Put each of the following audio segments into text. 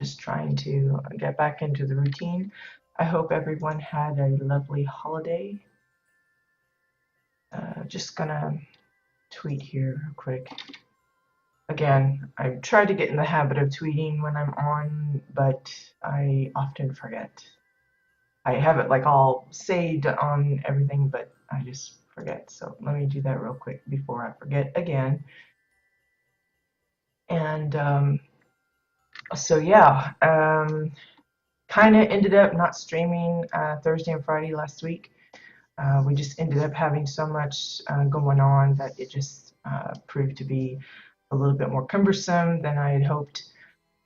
just trying to get back into the routine. I hope everyone had a lovely holiday. Just gonna tweet here real quick. Again, I try to get in the habit of tweeting when I'm on, but I often forget. I have it like all saved on everything, but I just forget. So let me do that real quick before I forget again. And so yeah, kind of ended up not streaming Thursday and Friday last week. We just ended up having so much going on that it just proved to be a little bit more cumbersome than I had hoped.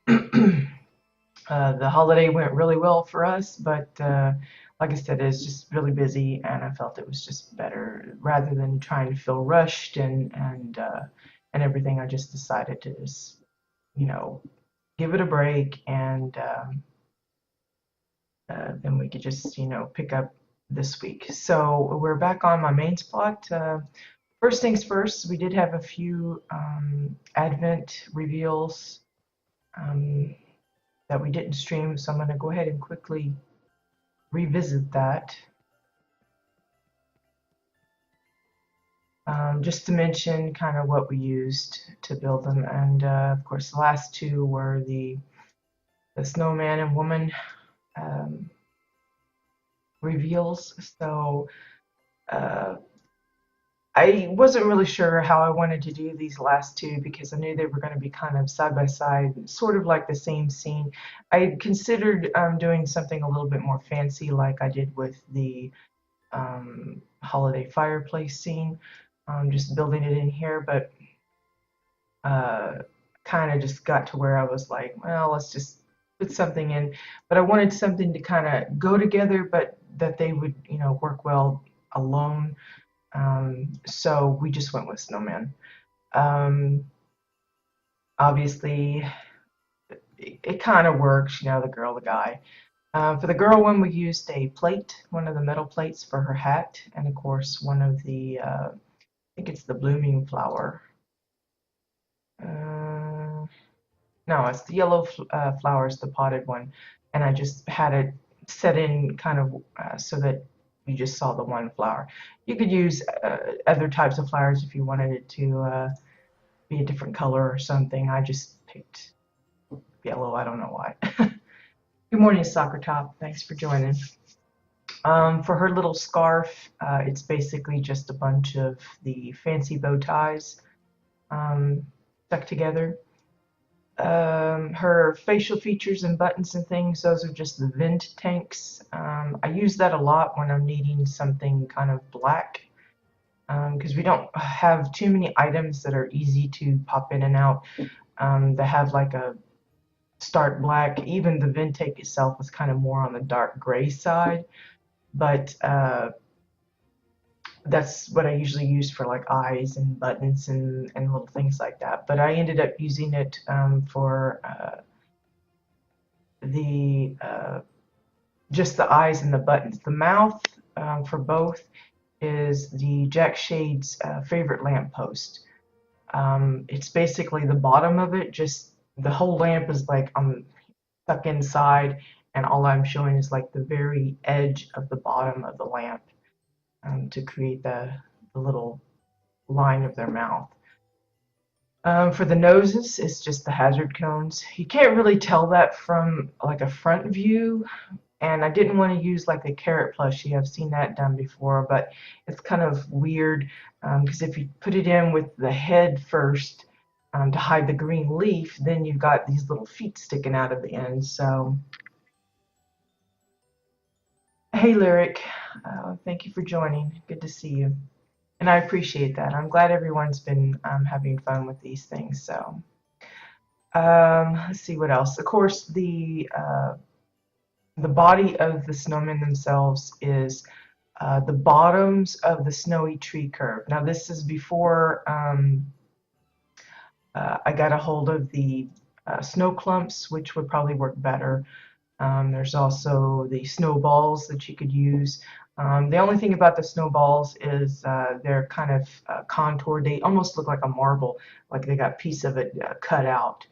The holiday went really well for us, but like I said, it's just really busy, and I felt it was just better rather than trying to feel rushed and everything. I just decided to just, you know, give it a break, and then we could just, pick up this week. So we're back on my main spot. First things first, we did have a few Advent reveals that we didn't stream, so I'm going to go ahead and quickly revisit that. Just to mention kind of what we used to build them, and of course the last two were the snowman and woman reveals. So I wasn't really sure how I wanted to do these last two because I knew they were going to be kind of side by side, sort of like the same scene. I considered doing something a little bit more fancy like I did with the holiday fireplace scene, just building it in here, but kind of just got to where I was like, well, let's just put something in. But I wanted something to kind of go together, but that they would, work well alone. So we just went with snowman. Obviously, it kind of works, the girl, the guy. For the girl one, we used a plate, one of the metal plates for her hat, and of course one of the, I think it's the blooming flower. No, it's the yellow flowers, the potted one, and I just had it set in kind of so that you just saw the one flower. You could use other types of flowers if you wanted it to be a different color or something. I just picked yellow. I don't know why. Good morning, Soccer Top. Thanks for joining. For her little scarf, it's basically just a bunch of the fancy bow ties stuck together. Her facial features and buttons and things, those are just the vent tanks. I use that a lot when I'm needing something kind of black, because we don't have too many items that are easy to pop in and out that have like a stark black. Even the vent tank itself is kind of more on the dark gray side, but that's what I usually use for like eyes and buttons and little things like that. But I ended up using it for the just the eyes and the buttons. The mouth for both is the Jack Shade's favorite lamppost. It's basically the bottom of it, just the whole lamp is like stuck inside, and all I'm showing is like the very edge of the bottom of the lamp. To create the little line of their mouth. For the noses, it's just the hazard cones. You can't really tell that from like a front view, and I didn't want to use like a carrot plushie. I've seen that done before, but it's kind of weird because if you put it in with the head first to hide the green leaf, then you've got these little feet sticking out of the end. So hey, Lyric, thank you for joining. Good to see you. And I appreciate that. I'm glad everyone's been having fun with these things. So let's see what else. Of course, the body of the snowmen themselves is the bottoms of the snowy tree curve. Now, this is before I got a hold of the snow clumps, which would probably work better. There's also the snowballs that you could use. The only thing about the snowballs is they're kind of contoured. They almost look like a marble, like they got a piece of it cut out.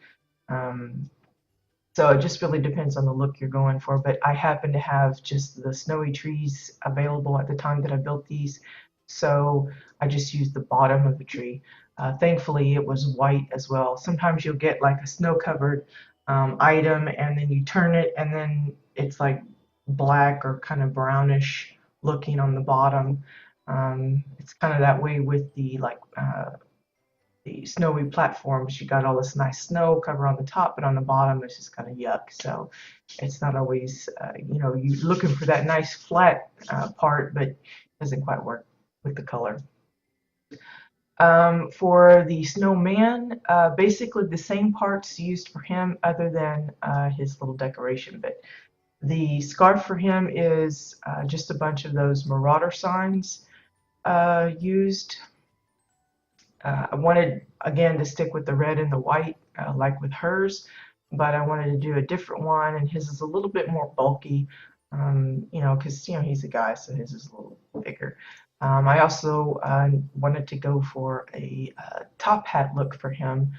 So it just really depends on the look you're going for. But I happen to have just the snowy trees available at the time that I built these. So I just used the bottom of the tree. Thankfully, it was white as well. Sometimes you'll get like a snow-covered item, and then you turn it, and then it's like black or kind of brownish looking on the bottom. It's kind of that way with the snowy platforms. You got all this nice snow cover on the top, but on the bottom it's just kind of yuck. So it's not always, you're looking for that nice flat part, but it doesn't quite work with the color. For the snowman, basically the same parts used for him other than his little decoration. But the scarf for him is just a bunch of those marauder signs used. I wanted, again, to stick with the red and the white, like with hers, but I wanted to do a different one, and his is a little bit more bulky, because, he's a guy, so his is a little bigger. I also wanted to go for a top hat look for him,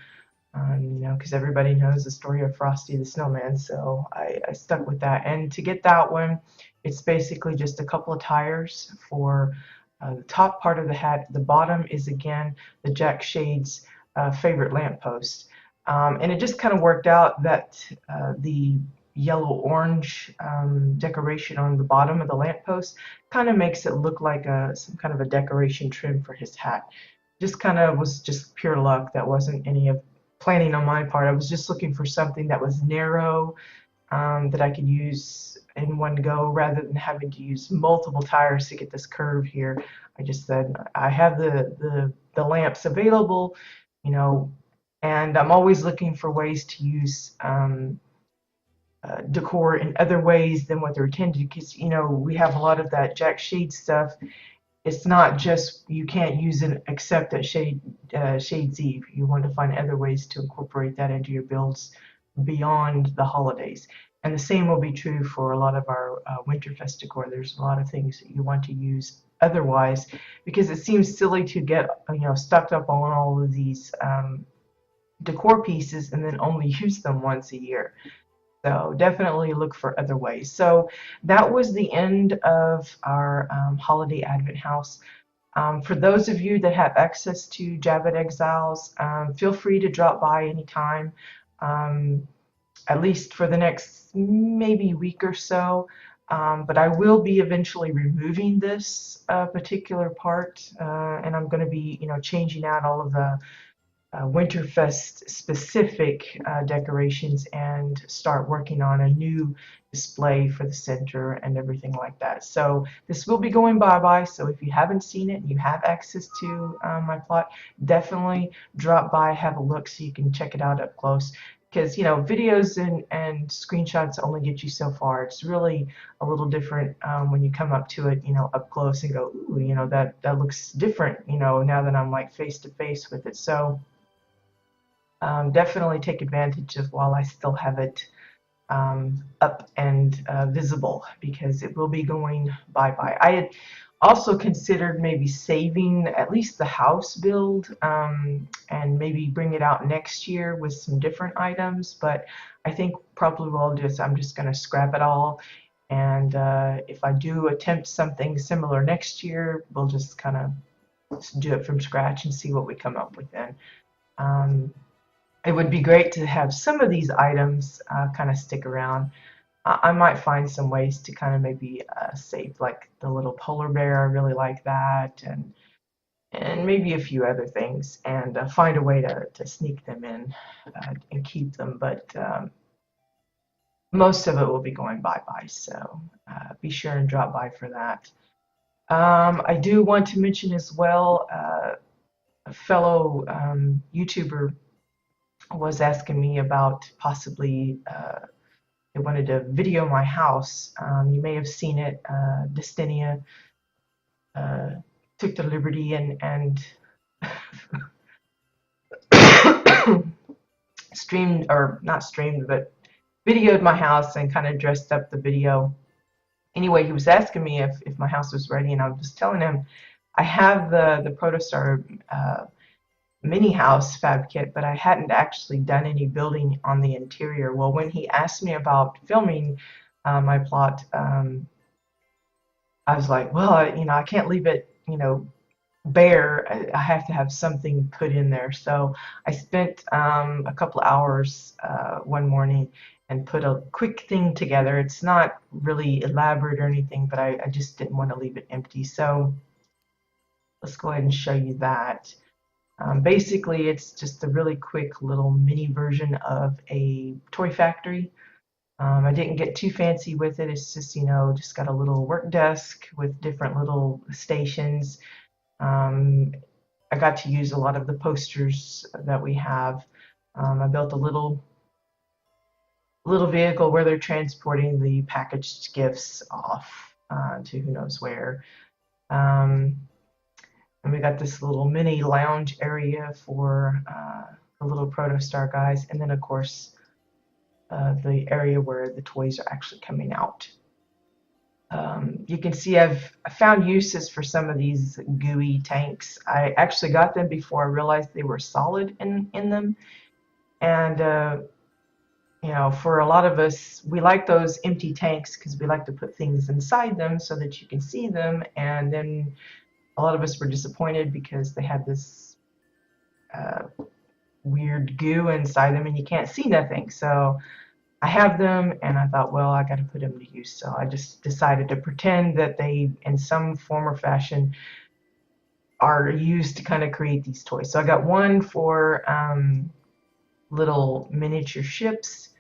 because everybody knows the story of Frosty the Snowman, so I stuck with that. And to get that one, it's basically just a couple of tires for the top part of the hat. The bottom is, again, the Jack Shade's favorite lamppost. And it just kind of worked out that the yellow-orange decoration on the bottom of the lamppost kind of makes it look like some kind of a decoration trim for his hat. Just kind of was just pure luck. That wasn't any of planning on my part. I was just looking for something that was narrow, that I could use in one go rather than having to use multiple tires to get this curve here. I just said I have the lamps available, and I'm always looking for ways to use decor in other ways than what they're intended, because we have a lot of that Jack Shade stuff. It's not just you can't use it except at Shade's Eve. You want to find other ways to incorporate that into your builds beyond the holidays. And the same will be true for a lot of our Winterfest decor. There's a lot of things that you want to use otherwise, because it seems silly to get stuck up on all of these decor pieces and then only use them once a year. So definitely look for other ways. So that was the end of our holiday Advent house. For those of you that have access to Javad Exiles, feel free to drop by anytime, at least for the next maybe week or so. But I will be eventually removing this particular part, and I'm going to be, changing out all of the Winterfest specific decorations and start working on a new display for the center and everything like that. So this will be going bye-bye, so if you haven't seen it and you have access to my plot, definitely drop by, have a look so you can check it out up close. Because videos and screenshots only get you so far. It's really a little different when you come up to it, up close and go, ooh, that looks different, now that I'm like face to face with it. So definitely take advantage of while I still have it up and visible, because it will be going bye-bye. I had also considered maybe saving at least the house build and maybe bring it out next year with some different items, but I think probably what I'll do is I'm just going to scrap it all, and if I do attempt something similar next year, we'll just kind of do it from scratch and see what we come up with then. It would be great to have some of these items kind of stick around. I might find some ways to kind of maybe save, like the little polar bear. I really like that, and maybe a few other things, and find a way to sneak them in and keep them. But most of it will be going bye-bye, so be sure and drop by for that. I do want to mention as well, a fellow YouTuber was asking me about possibly they wanted to video my house. You may have seen it. Destinia took the liberty and streamed, or not streamed, but videoed my house and kind of dressed up the video. Anyway, he was asking me if my house was ready, and I was telling him I have the Protostar mini house fab kit, but I hadn't actually done any building on the interior. Well, when he asked me about filming my plot, I was like, well, I can't leave it, bare. I have to have something put in there. So I spent a couple hours one morning and put a quick thing together. It's not really elaborate or anything, but I just didn't want to leave it empty. So let's go ahead and show you that. Basically, it's just a really quick little mini version of a toy factory. I didn't get too fancy with it. It's just, just got a little work desk with different little stations. Um, I got to use a lot of the posters that we have. I built a little vehicle where they're transporting the packaged gifts off to who knows where. Um, and we got this little mini lounge area for the little Protostar guys, and then of course the area where the toys are actually coming out. You can see I've found uses for some of these gooey tanks. I actually got them before I realized they were solid in them. And, for a lot of us, we like those empty tanks because we like to put things inside them so that you can see them. And then a lot of us were disappointed because they had this uh, weird goo inside them and you can't see nothing. So I have them, and I thought, well, I got to put them to use. So I just decided to pretend that they, in some form or fashion, are used to kind of create these toys. So I got one for little miniature ships,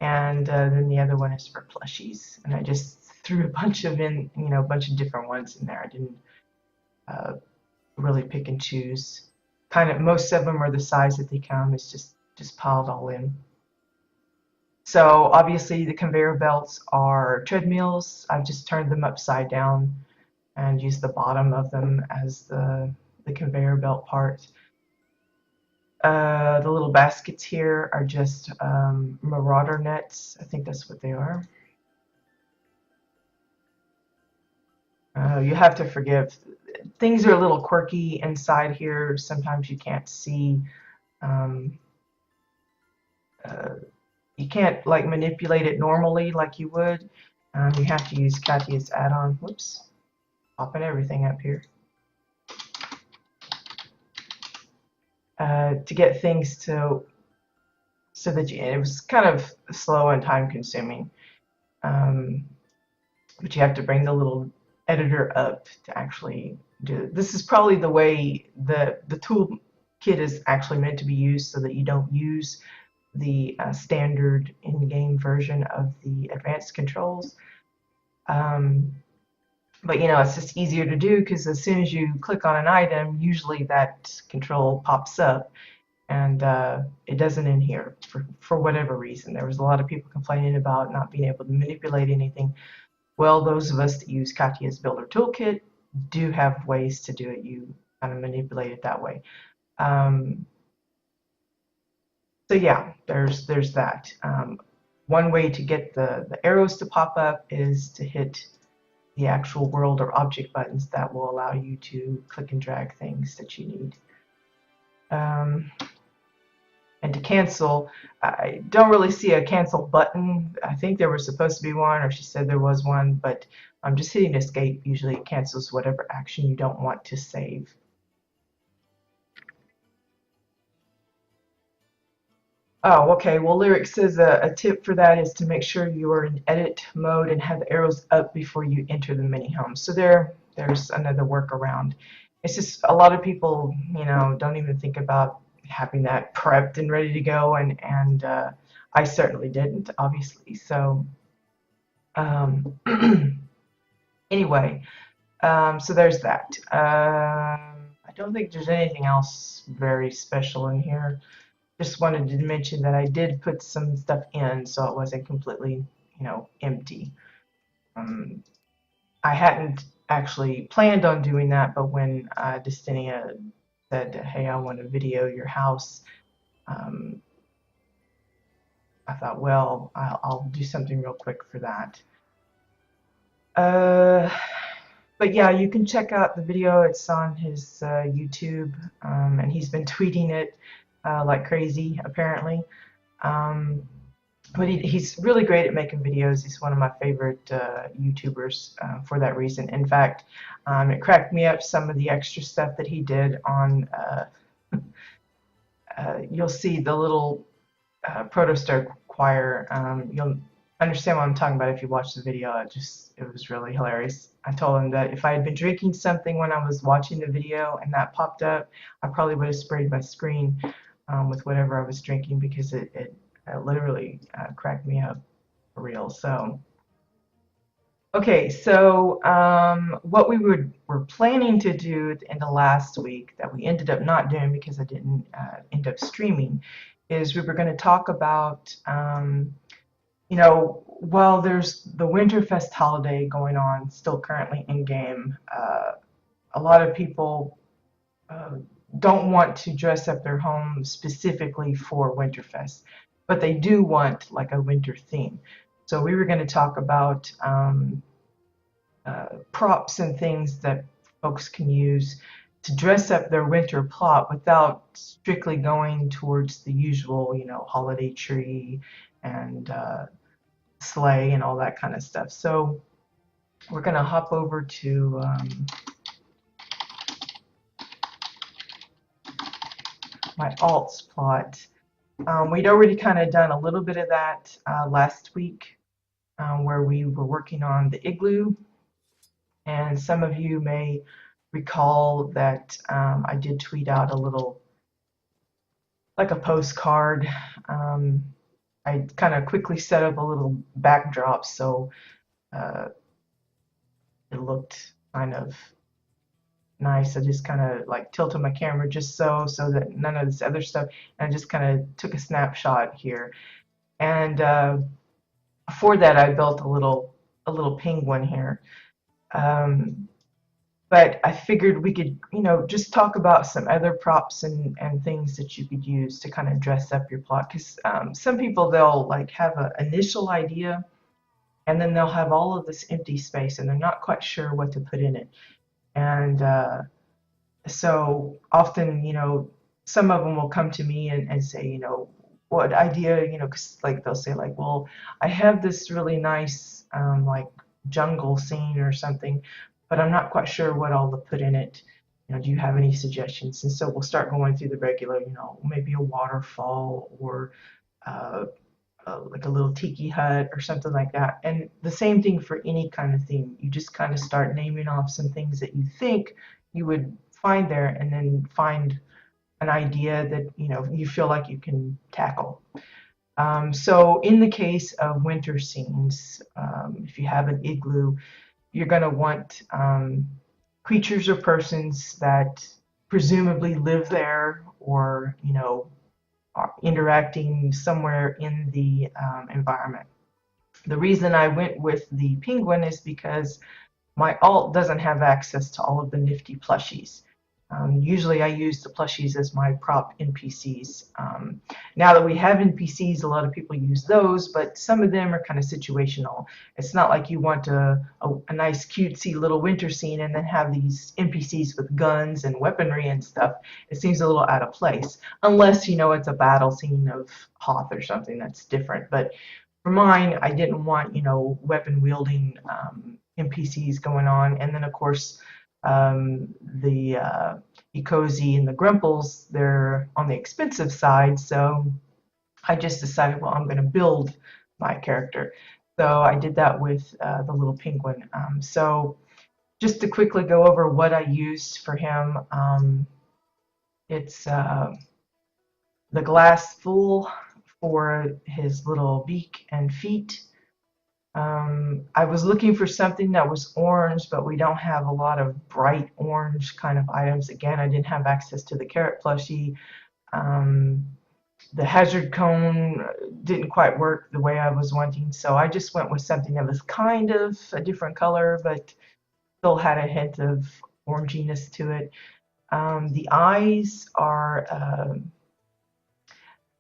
and then the other one is for plushies. And I just threw a bunch of a bunch of different ones in there. I didn't really pick and choose. Kind of most of them are the size that they come. It's just piled all in. So obviously the conveyor belts are treadmills. I've just turned them upside down and used the bottom of them as the conveyor belt part. The little baskets here are just marauder nets. I think that's what they are. You have to forgive. Things are a little quirky inside here. Sometimes you can't see. Um, you can't like manipulate it normally like you would. You have to use Katya's add-on. Whoops, popping everything up here. To get things to so that it was kind of slow and time consuming. But you have to bring the little editor up to actually do it. This is probably the way the tool kit is actually meant to be used so that you don't use the standard in-game version of the advanced controls. But it's just easier to do because as soon as you click on an item, usually that control pops up, and it doesn't in here for whatever reason. There was a lot of people complaining about not being able to manipulate anything. Well, those of us that use Katya's Builder Toolkit do have ways to do it. You kind of manipulate it that way. So yeah, there's that. One way to get the arrows to pop up is to hit the actual world or object buttons that will allow you to click and drag things that you need. And to cancel, I don't really see a cancel button. I think there was supposed to be one, or she said there was one, but I'm just hitting escape. Usually it cancels whatever action you don't want to save. Oh, okay. Well, Lyric says a tip for that is to make sure you are in edit mode and have the arrows up before you enter the mini home. So there's another workaround. It's just a lot of people, don't even think about having that prepped and ready to go, and I certainly didn't, obviously. So anyway, so there's that. I don't think there's anything else very special in here. Just wanted to mention that I did put some stuff in, so it wasn't completely, empty. I hadn't actually planned on doing that, but when Destinia said, "Hey, I want to video your house," I thought, well, I'll do something real quick for that. But yeah, you can check out the video. It's on his YouTube, and he's been tweeting it like crazy, apparently. Um, but he's really great at making videos. He's one of my favorite YouTubers for that reason. In fact, it cracked me up some of the extra stuff that he did on. You'll see the little Protostar choir. You'll understand what I'm talking about if you watch the video. It was really hilarious. I told him that if I had been drinking something when I was watching the video and that popped up, I probably would have sprayed my screen with whatever I was drinking because it literally cracked me up for real. So, okay, so what were planning to do at the end of last week that we ended up not doing because I didn't end up streaming is we were going to talk about while there's the Winterfest holiday going on, still currently in game, a lot of people uh, don't want to dress up their home specifically for Winterfest, but they do want like a winter theme. So we were going to talk about props and things that folks can use to dress up their winter plot without strictly going towards the usual, holiday tree and sleigh and all that kind of stuff. So we're going to hop over to my alts plot. We'd already kind of done a little bit of that last week where we were working on the igloo. And some of you may recall that I did tweet out a little, like a postcard. I kind of quickly set up a little backdrop so uh, it looked kind of nice. I just kind of like tilted my camera just so that none of this other stuff, and I just kind of took a snapshot here. And for that, I built a little penguin here. But I figured we could, just talk about some other props and things that you could use to kind of dress up your plot. Because some people, they'll like have an initial idea and then they'll have all of this empty space and they're not quite sure what to put in it. And so often, some of them will come to me and say, what idea, because like they'll say like, well, I have this really nice like jungle scene or something, but I'm not quite sure what all to put in it. Do you have any suggestions? And so we'll start going through the regular, maybe a waterfall or like a little tiki hut or something like that. And the same thing for any kind of theme. You just kind of start naming off some things that you think you would find there and then find an idea that, you feel like you can tackle. So in the case of winter scenes, if you have an igloo, you're going to want creatures or persons that presumably live there or, are interacting somewhere in the environment. The reason I went with the penguin is because my alt doesn't have access to all of the nifty plushies. Usually I use the plushies as my prop NPCs. Now that we have NPCs, a lot of people use those, but some of them are kind of situational. It's not like you want a nice cutesy little winter scene and then have these NPCs with guns and weaponry and stuff. It seems a little out of place, unless it's a battle scene of Hoth or something that's different. But for mine, I didn't want, weapon wielding NPCs going on. And then of course, the Ecozy and the Grumples, they're on the expensive side, so I just decided, well, I'm going to build my character. So I did that with the little penguin. So just to quickly go over what I used for him, it's the glass full for his little beak and feet. I was looking for something that was orange, but we don't have a lot of bright orange kind of items. Again, I didn't have access to the carrot plushie. The hazard cone didn't quite work the way I was wanting, so I just went with something that was kind of a different color, but still had a hint of oranginess to it. The eyes are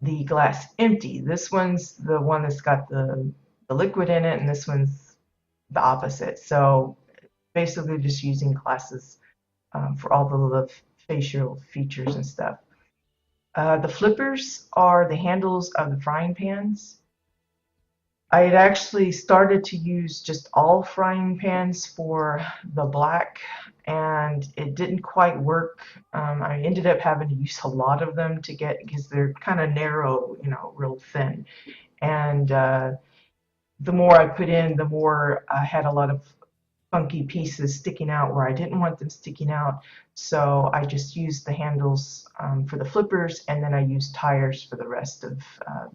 the glass empty. This one's the one that's got the liquid in it, and this one's the opposite. So basically just using classes for all the little facial features and stuff. The flippers are the handles of the frying pans. I had actually started to use just all frying pans for the black, and it didn't quite work. I ended up having to use a lot of them to get, because they're kind of narrow, real thin. And the more I put in, the more I had a lot of funky pieces sticking out where I didn't want them sticking out. So I just used the handles for the flippers, and then I used tires for the rest of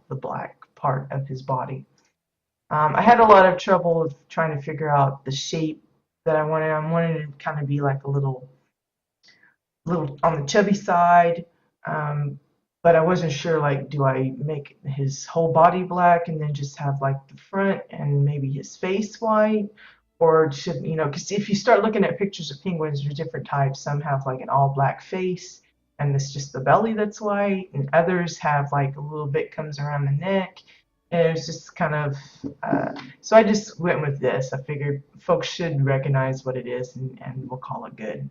the black part of his body. I had a lot of trouble trying to figure out the shape that I wanted. I wanted it to kind of be like a little on the chubby side, um, but I wasn't sure, like, do I make his whole body black and then just have like the front and maybe his face white, or should, because if you start looking at pictures of penguins, there's different types. Some have like an all black face and it's just the belly that's white, and others have like a little bit comes around the neck. And it's just kind of, so I just went with this. I figured folks should recognize what it is, and we'll call it good.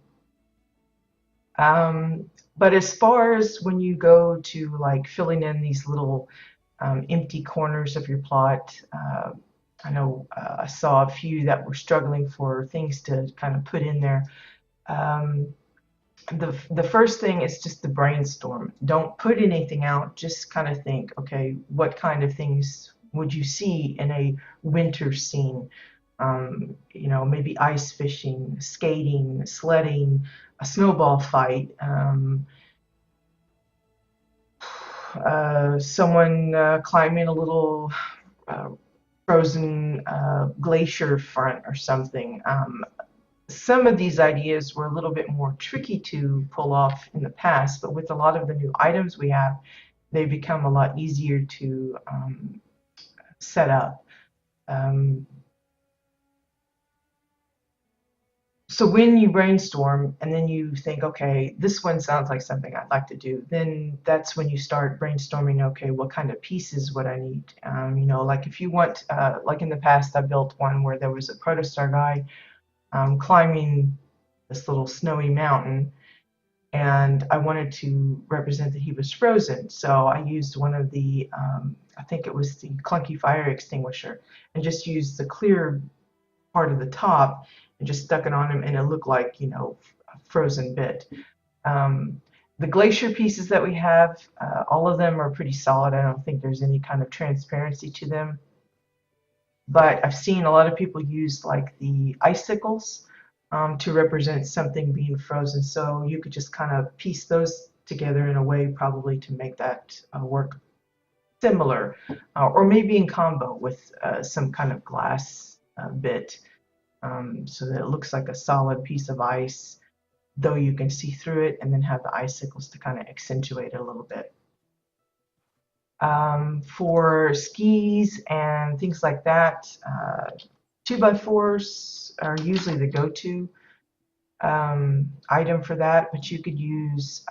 But as far as when you go to like filling in these little empty corners of your plot, I know I saw a few that were struggling for things to kind of put in there. Um, the first thing is just to brainstorm. Don't put anything out. Just kind of think, okay, what kind of things would you see in a winter scene? Maybe ice fishing, skating, sledding, a snowball fight, someone climbing a little uh, frozen glacier front or something. Some of these ideas were a little bit more tricky to pull off in the past, but with a lot of the new items we have, they become a lot easier to set up. Um, so when you brainstorm and then you think, okay, this one sounds like something I'd like to do, then that's when you start brainstorming, okay, what kind of pieces would I need? Like if you want, like in the past, I built one where there was a protostar guy climbing this little snowy mountain, and I wanted to represent that he was frozen. So I used one of the, I think it was the clunky fire extinguisher, and just used the clear part of the top and just stuck it on him, and it looked like, a frozen bit. Um, the glacier pieces that we have, all of them are pretty solid. I don't think there's any kind of transparency to them. But I've seen a lot of people use like the icicles to represent something being frozen. So you could just kind of piece those together in a way probably to make that work similar, or maybe in combo with some kind of glass bit, so that it looks like a solid piece of ice, though you can see through it, and then have the icicles to kind of accentuate it a little bit. For skis and things like that, 2x4s are usually the go-to item for that, but you could use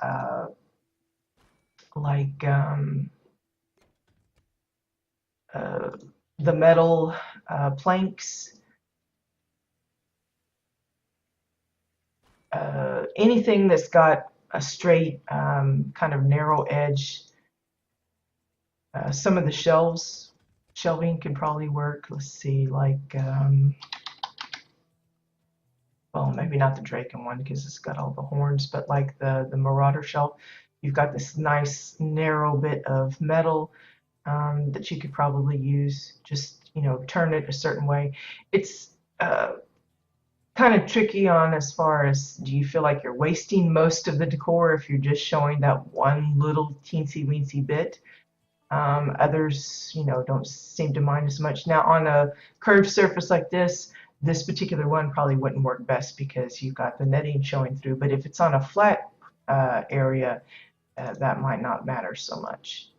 like the metal planks, anything that's got a straight kind of narrow edge. Some of the shelving can probably work. Let's see, like, well, maybe not the Draken one because it's got all the horns, but like the Marauder shelf, you've got this nice narrow bit of metal that you could probably use. Just, turn it a certain way. It's kind of tricky on as far as, do you feel like you're wasting most of the decor if you're just showing that one little teensy weensy bit? Others, don't seem to mind as much. Now, on a curved surface like this particular one probably wouldn't work best because you've got the netting showing through. But if it's on a flat area, that might not matter so much.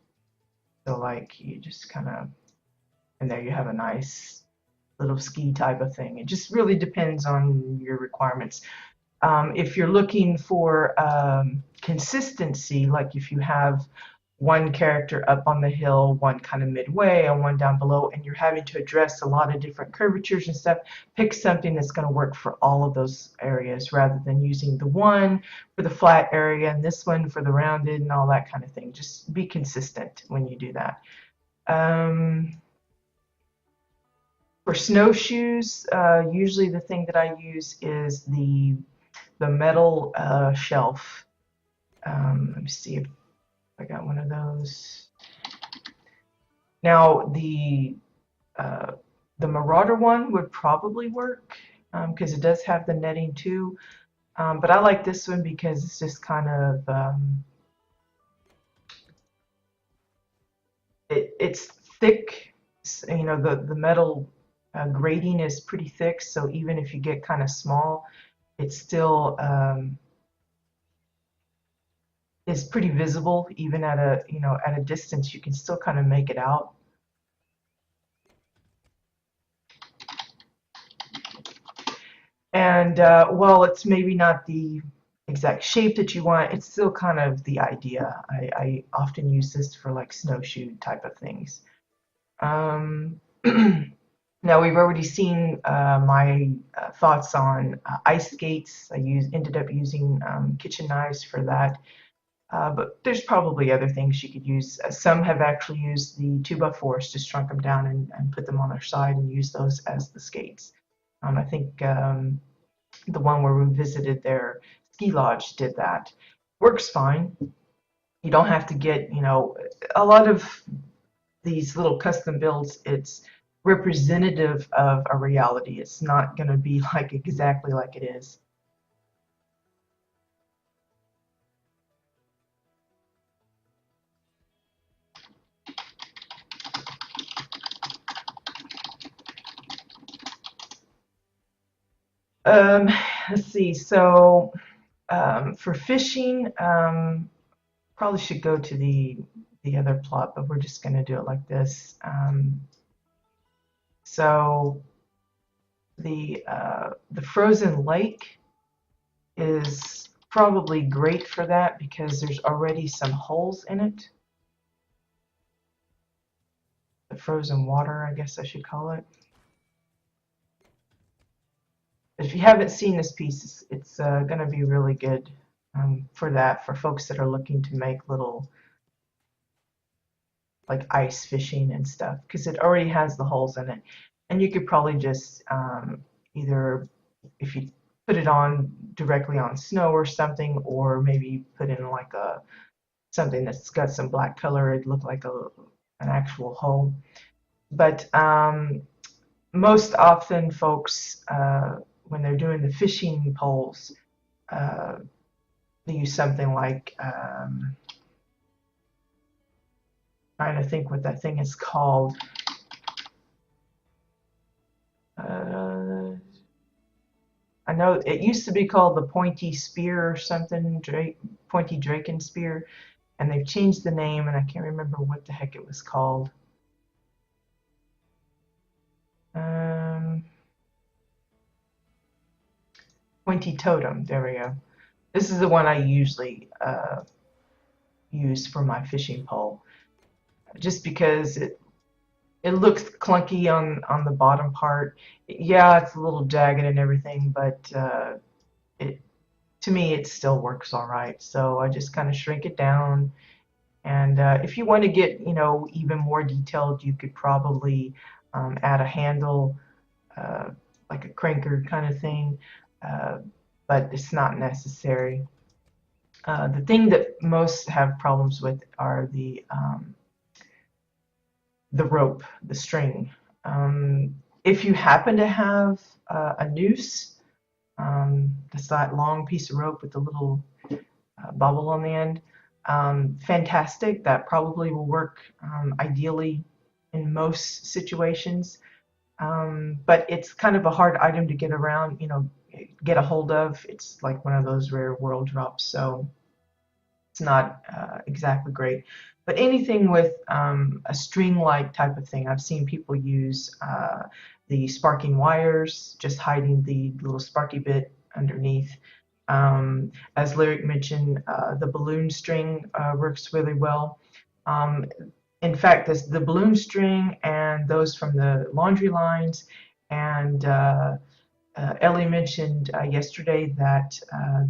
So, like, you just kind of, and there you have a nice little ski type of thing. It just really depends on your requirements. If you're looking for consistency, like if you have one character up on the hill, one kind of midway, and one down below, and you're having to address a lot of different curvatures and stuff. Pick something that's going to work for all of those areas rather than using the one for the flat area and this one for the rounded and all that kind of thing. Just be consistent when you do that. For snowshoes, usually the thing that I use is the metal shelf. Let me see if I got one of those. Now the Marauder one would probably work because it does have the netting too. But I like this one because it's just kind of it's thick. You know, the metal grating is pretty thick, so even if you get kind of small, it's still is pretty visible. Even at a at a distance, you can still kind of make it out. And while it's maybe not the exact shape that you want, it's still kind of the idea. I often use this for like snowshoe type of things. Um, Now we've already seen my thoughts on ice skates. Ended up using kitchen knives for that, but there's probably other things you could use. Some have actually used the 2x4s, just shrunk them down and put them on their side and use those as the skates. I think the one where we visited their ski lodge did that. Works fine. You don't have to get, a lot of these little custom builds, it's representative of a reality. It's not going to be like exactly like it is. Um, let's see. So for fishing, probably should go to the other plot, but we're just going to do it like this. So the frozen lake is probably great for that because there's already some holes in it. The frozen water, I guess I should call it. If you haven't seen this piece, it's going to be really good for that, for folks that are looking to make little like ice fishing and stuff, because it already has the holes in it. And you could probably just either, if you put it on directly on snow or something, or maybe put in like something that's got some black color, it'd look like an actual hole. But most often folks, when they're doing the fishing poles, they use something like, trying to think what that thing is called. I know it used to be called the pointy spear or something, pointy Draken spear, and they've changed the name, and I can't remember what the heck it was called. Pointy totem, there we go. This is the one I usually use for my fishing pole, just because it looks clunky on the bottom part. Yeah, it's a little jagged and everything, but to me it still works all right. So I just kind of shrink it down, and if you want to get even more detailed, you could probably add a handle, like a cranker kind of thing, but it's not necessary. The thing that most have problems with are the rope, the string. If you happen to have a noose, that's that long piece of rope with the little bubble on the end, fantastic. That probably will work ideally in most situations. But it's kind of a hard item to get around, get a hold of. It's like one of those rare world drops, so it's not exactly great. But anything with a string-like type of thing, I've seen people use the sparking wires, just hiding the little sparky bit underneath. As Lyric mentioned, the balloon string works really well. Um, in fact, the balloon string and those from the laundry lines, and Ellie mentioned yesterday that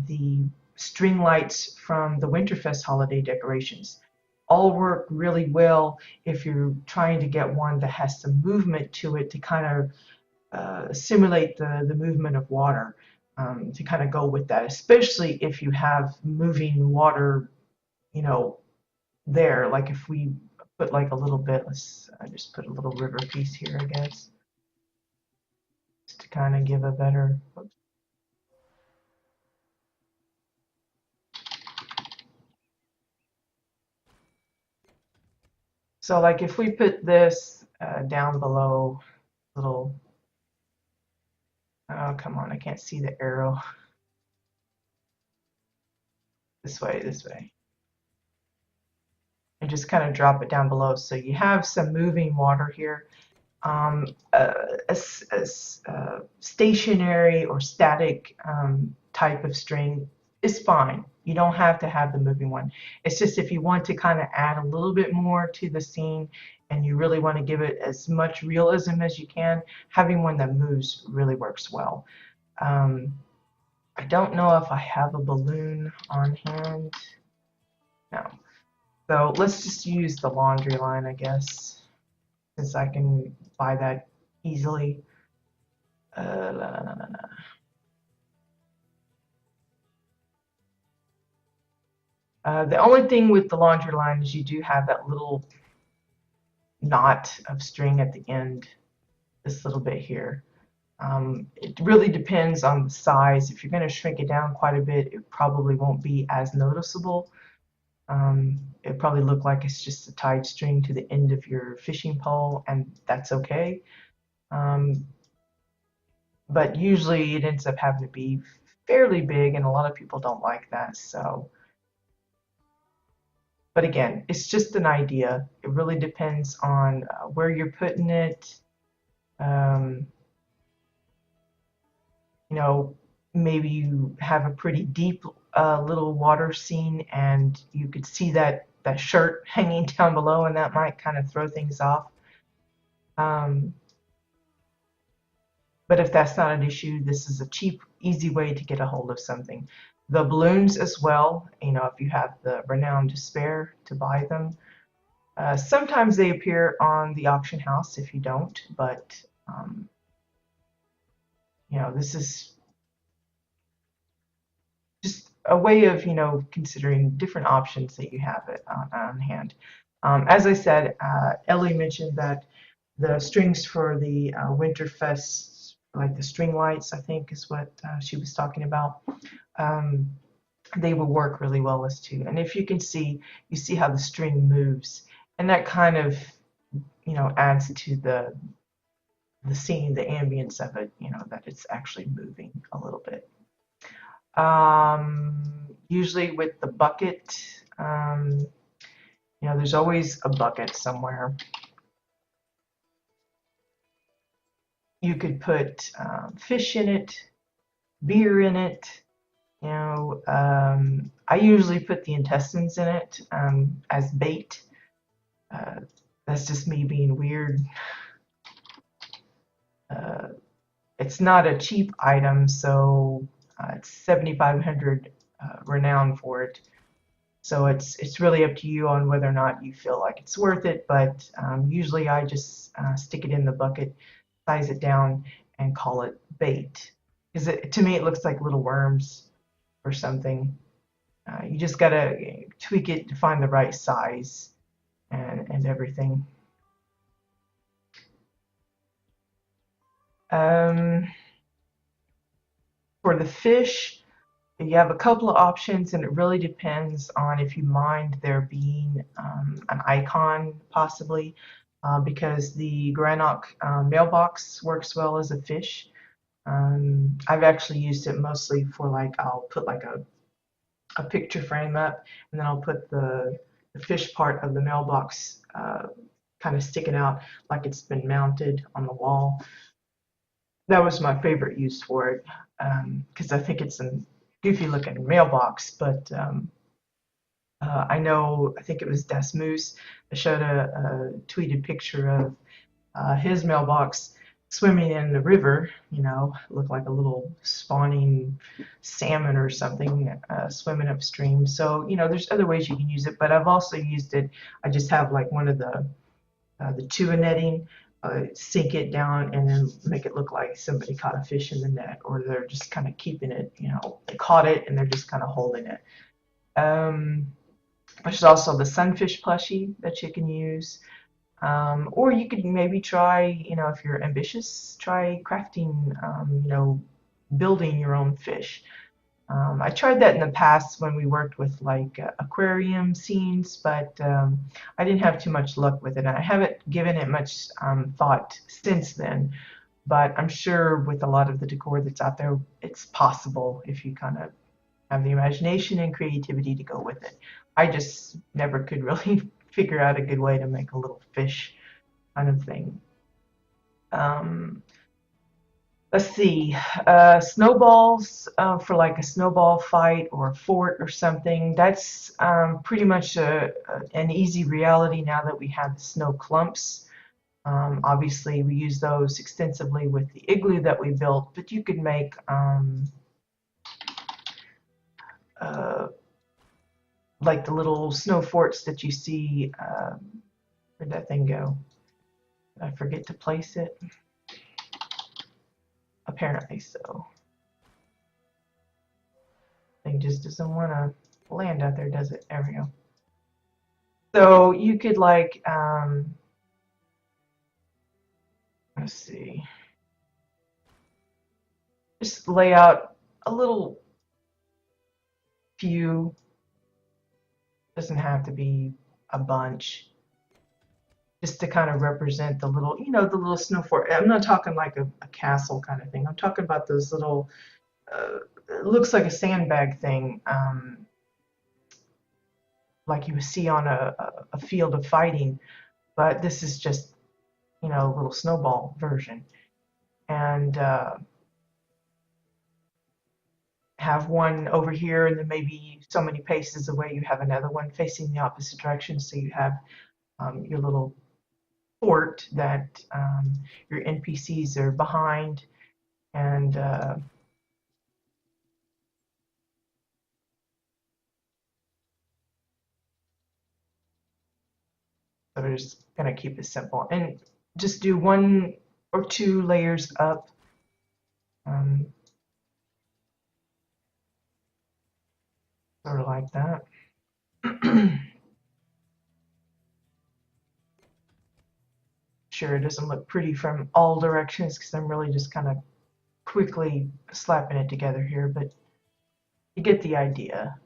the string lights from the Winterfest holiday decorations all work really well if you're trying to get one that has some movement to it to kind of simulate the movement of water, to kind of go with that, especially if you have moving water, you know, there. Like if we put like a little bit, let's just put a little river piece here, I guess, just to kind of give a better, oops. So like if we put this down below, little, oh come on, I can't see the arrow, this way, and just kind of drop it down below. So you have some moving water here. Um, a stationary or static type of string is fine. You don't have to have the moving one. It's just if you want to kind of add a little bit more to the scene and you really want to give it as much realism as you can, having one that moves really works well. Um, I don't know if I have a balloon on hand. No. So let's just use the laundry line, I guess, since I can buy that easily. La, la, la, la. The only thing with the laundry line is you do have that little knot of string at the end, this little bit here. It really depends on the size. If you're going to shrink it down quite a bit, it probably won't be as noticeable. It probably look like it's just a tied string to the end of your fishing pole, and that's okay. Um, but usually it ends up having to be fairly big, and a lot of people don't like that. So, but again, it's just an idea. It really depends on where you're putting it. Um, you know, maybe you have a pretty deep little water scene, and you could see that shirt hanging down below, and that might kind of throw things off. Um, But if that's not an issue, this is a cheap, easy way to get a hold of something. The balloons as well, you know, if you have the renowned to spare to buy them. Sometimes they appear on the auction house if you don't, but you know, this is just a way of, you know, considering different options that you have it on hand. As I said, Ellie mentioned that the strings for the Winterfest, like the string lights, I think is what she was talking about. Um, they will work really well with too. And if you can see, you see how the string moves, and that kind of, you know, adds to the scene, the ambience of it. You know, that it's actually moving a little bit. Usually with the bucket, you know, there's always a bucket somewhere. You could put fish in it, beer in it. You know, I usually put the intestines in it as bait. Uh, that's just me being weird. Uh, it's not a cheap item, so it's 7,500 renowned for it. So it's really up to you on whether or not you feel like it's worth it. But usually I just stick it in the bucket, size it down, and call it bait. Because to me it looks like little worms or something. You just gotta tweak it to find the right size and everything. Um, for the fish, you have a couple of options, and it really depends on if you mind there being an icon possibly, because the Granok mailbox works well as a fish. I've actually used it mostly for like I'll put like a picture frame up, and then I'll put the fish part of the mailbox kind of sticking out like it's been mounted on the wall. That was my favorite use for it because I think it's a goofy looking mailbox, but I know, I think it was Des Moose that showed a tweeted picture of his mailbox swimming in the river, looked like a little spawning salmon or something swimming upstream. So, there's other ways you can use it, but I've also used it. I just have like one of the tuba netting, sink it down and then make it look like somebody caught a fish in the net, or they're just kind of keeping it, they caught it and they're just kind of holding it. Um, there's also the sunfish plushie that you can use. Or you could maybe try, if you're ambitious, try crafting, building your own fish. I tried that in the past when we worked with like aquarium scenes, but I didn't have too much luck with it. And I haven't given it much thought since then, but I'm sure with a lot of the decor that's out there, it's possible if you kind of have the imagination and creativity to go with it. I just never could really figure out a good way to make a little fish kind of thing. Um, let's see, snowballs for like a snowball fight or a fort or something. That's pretty much an easy reality now that we have the snow clumps. Obviously, we use those extensively with the igloo that we built, but you could make uh, like the little snow forts that you see. Where'd that thing go? Did I forget to place it? Apparently so. Thing just doesn't want to land out there, does it? There we go. So you could like, let's see, just lay out a little few. Doesn't have to be a bunch. Just to kind of represent the little, the little snow fort. I'm not talking like a castle kind of thing. I'm talking about those little, it looks like a sandbag thing, like you would see on a field of fighting, but this is just, a little snowball version. And have one over here, and then maybe so many paces away you have another one facing the opposite direction, so you have your little fort that your NPCs are behind, and so we're just gonna keep it simple and just do one or two layers up. Um, Sort of like that. Sure, it doesn't look pretty from all directions because I'm really just kind of quickly slapping it together here, but you get the idea.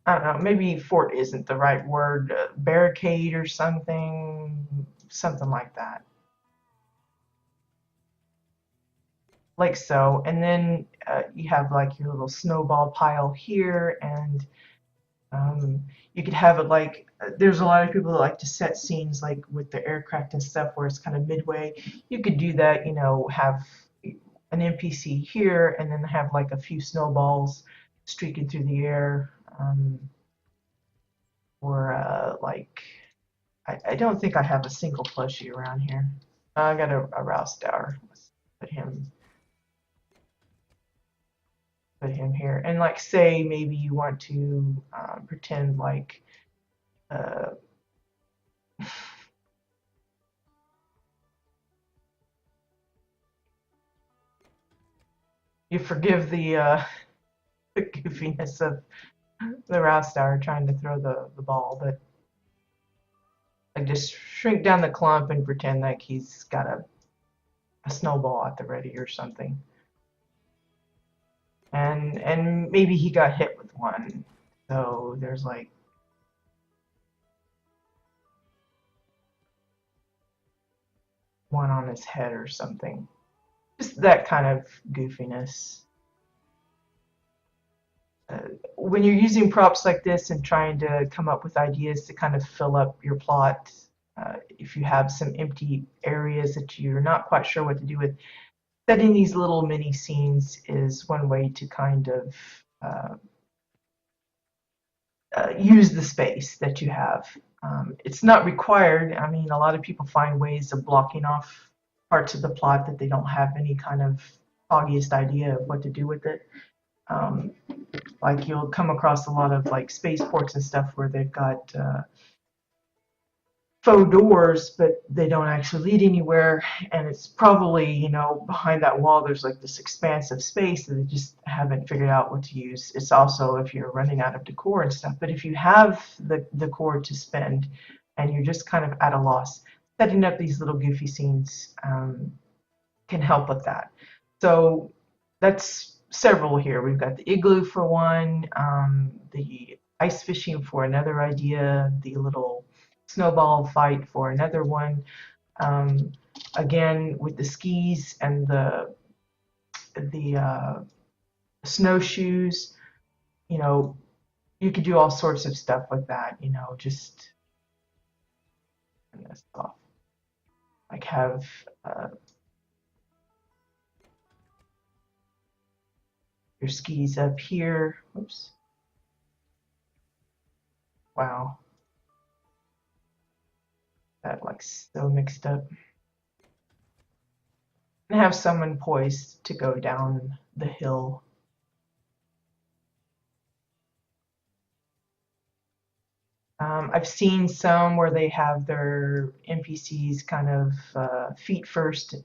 I don't know, maybe fort isn't the right word, barricade or something like that. Like so. And then you have like your little snowball pile here, and you could have it like, there's a lot of people that like to set scenes like with the aircraft and stuff where it's kind of midway. You could do that, have an NPC here and then have like a few snowballs streaking through the air. Or like, I don't think I have a single plushie around here. I got a WildStar. Let's put him here. And like, say maybe you want to pretend like uh, you forgive the goofiness of the WildStar trying to throw the ball, but like just shrink down the clump and pretend like he's got a snowball at the ready or something. And maybe he got hit with one. So there's like one on his head or something. Just that kind of goofiness. When you're using props like this and trying to come up with ideas to kind of fill up your plot, if you have some empty areas that you're not quite sure what to do with, setting these little mini scenes is one way to kind of use the space that you have. It's not required. I mean, a lot of people find ways of blocking off parts of the plot that they don't have any kind of foggiest idea of what to do with it. Um, like you'll come across a lot of like spaceports and stuff where they've got faux doors, but they don't actually lead anywhere. And it's probably, you know, behind that wall, there's like this expansive space that they just haven't figured out what to use. It's also if you're running out of decor and stuff. But if you have the decor to spend and you're just kind of at a loss, setting up these little goofy scenes can help with that. So that's several here. We've got the igloo for one, the ice fishing for another idea, the little snowball fight for another one. Um, Again, with the skis and the snowshoes, you know, you could do all sorts of stuff with that. You know, just turn this off. Like have your skis up here. Oops. Wow. That like so mixed up. And have someone poised to go down the hill. I've seen some where they have their NPCs kind of feet first,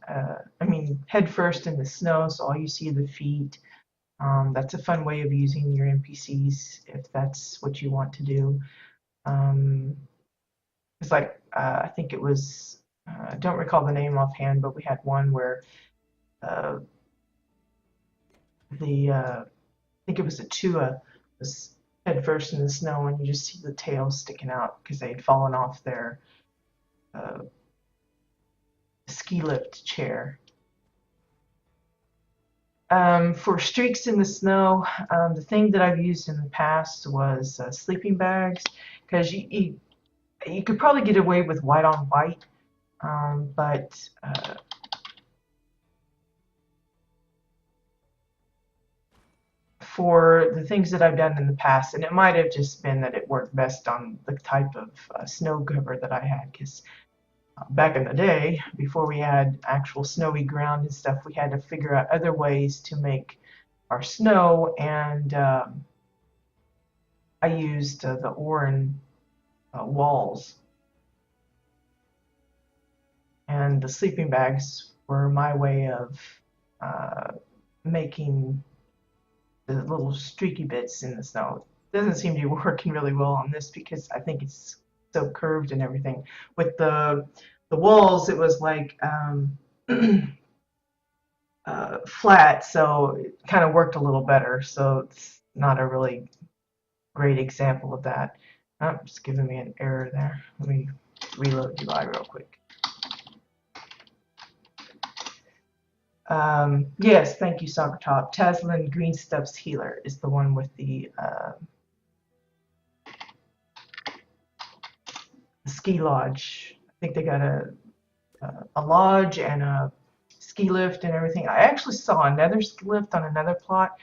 head first in the snow, so all you see are the feet. That's a fun way of using your NPCs if that's what you want to do. It's like, I think it was, I don't recall the name offhand, but we had one where uh, I think it was a Tua, was head first in the snow, and you just see the tail sticking out because they'd fallen off their uh, ski lift chair. For streaks in the snow, the thing that I've used in the past was sleeping bags, because you could probably get away with white on white, but for the things that I've done in the past, and it might have just been that it worked best on the type of snow cover that I had, because back in the day, before we had actual snowy ground and stuff, we had to figure out other ways to make our snow, and I used the Orin walls, and the sleeping bags were my way of uh, making the little streaky bits in the snow. It doesn't seem to be working really well on this because I think it's so curved and everything. With the walls, it was like flat, so it kind of worked a little better. So it's not a really great example of that. Oh, it's giving me an error there. Let me reload UI real quick. Yes, thank you, Soccer Top. Taslan Greenstuff's Healer is the one with the ski lodge. I think they got a lodge and a ski lift and everything. I actually saw another ski lift on another plot,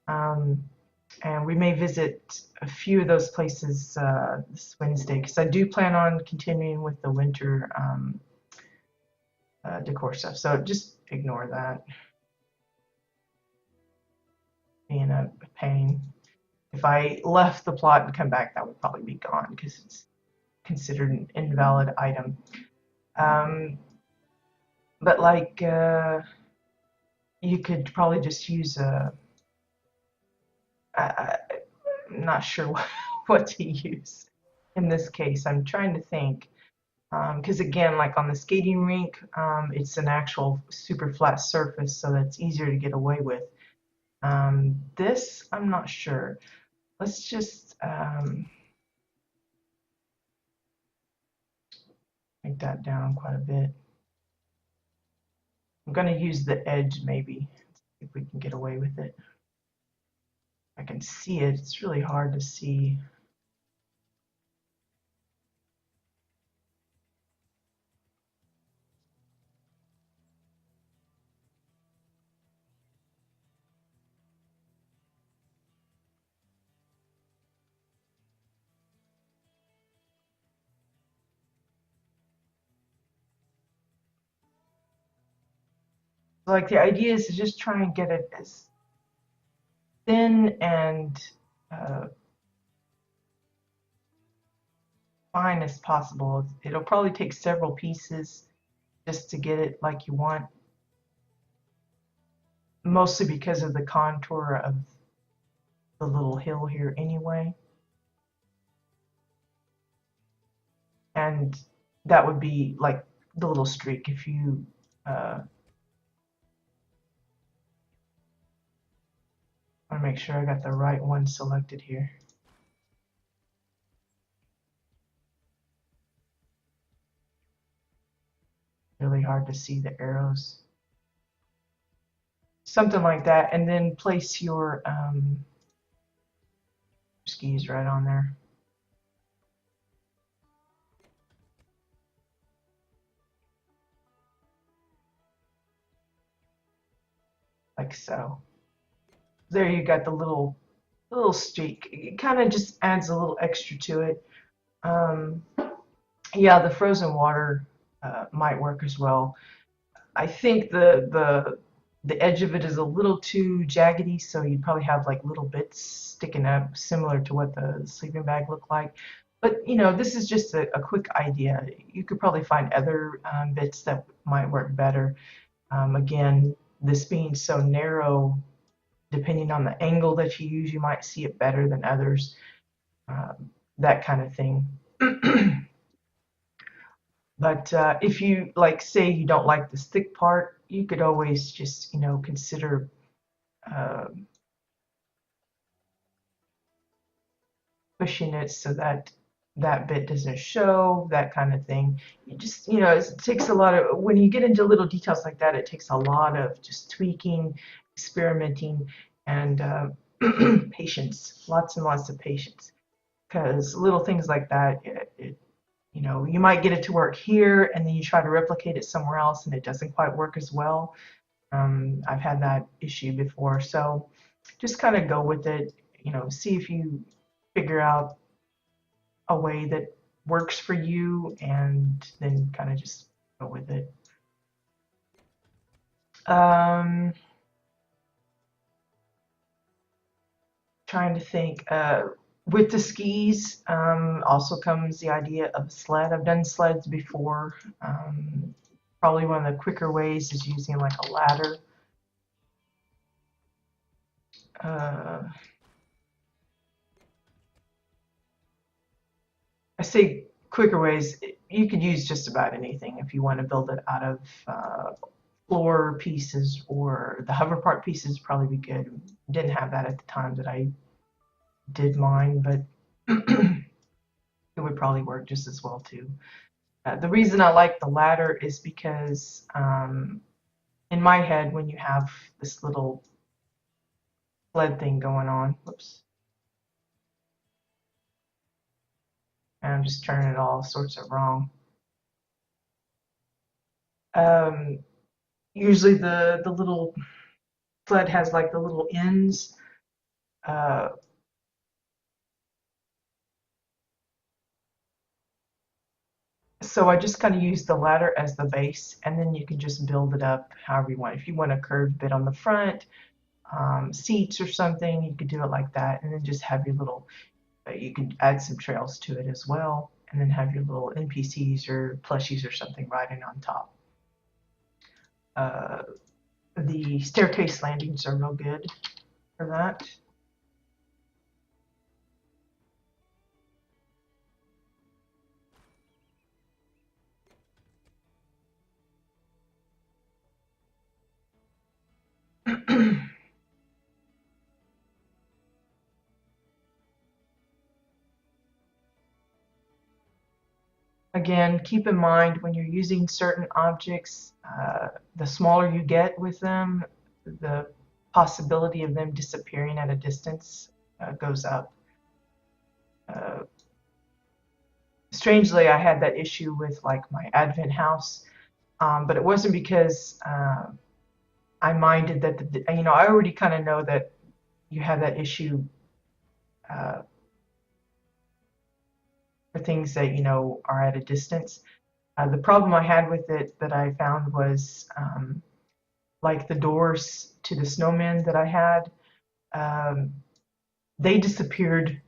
and we may visit a few of those places this Wednesday, because I do plan on continuing with the winter decor stuff. So just ignore that. Being a pain. If I left the plot and come back, that would probably be gone because it's considered an invalid item. But like, you could probably just use a. I'm not sure what to use in this case. I'm trying to think. Because again, like on the skating rink, it's an actual super flat surface, so that's easier to get away with. This, I'm not sure. Let's just make that down quite a bit. I'm going to use the edge maybe, if we can get away with it. I can see it. It's really hard to see. Like the idea is to just try and get it as thin and uh, fine as possible. It'll probably take several pieces just to get it like you want, mostly because of the contour of the little hill here anyway. And that would be like the little streak if you want to make sure I got the right one selected here. Really hard to see the arrows. Something like that, and then place your skis right on there. Like so. There you got the little streak. It kind of just adds a little extra to it. Um, yeah, the frozen water might work as well. I think the edge of it is a little too jaggedy, so you'd probably have like little bits sticking up, similar to what the sleeping bag looked like. But you know, this is just a quick idea. You could probably find other bits that might work better. Again, this being so narrow, depending on the angle that you use, you might see it better than others. That kind of thing. But if you like, say you don't like this thick part, you could always just, you know, consider uh, pushing it so that that bit doesn't show, that kind of thing. You just, you know, it takes a lot of, when you get into little details like that, it takes a lot of just tweaking, experimenting, and patience, lots and lots of patience. Because little things like that, you know, you might get it to work here and then you try to replicate it somewhere else and it doesn't quite work as well. I've had that issue before. So just kind of go with it, you know, see if you figure out a way that works for you and then kind of just go with it. Um, Trying to think. With the skis, also comes the idea of a sled. I've done sleds before. Probably one of the quicker ways is using like a ladder. Uh, I say quicker ways. You could use just about anything if you want to build it out of floor pieces, or the hover part pieces probably be good. Didn't have that at the time that I did mine, but it would probably work just as well too. The reason I like the ladder is because in my head, when you have this little sled thing going on, whoops, and I'm just turning it all sorts of wrong. Um, Usually the little sled has like the little ends. Uh, so I just kind of use the ladder as the base, and then you can just build it up however you want. If you want a curved bit on the front, seats or something, you could do it like that, and then just have your little, you could add some trails to it as well, and then have your little NPCs or plushies or something riding on top. Uh, the staircase landings are real good for that. Again, keep in mind when you're using certain objects, the smaller you get with them, the possibility of them disappearing at a distance goes up. Uh, Strangely, I had that issue with like my Advent house, but it wasn't because I minded that you know, I already kind of know that you have that issue uh, for things that you know are at a distance. The problem I had with it that I found was like the doors to the snowmen that I had, um, they disappeared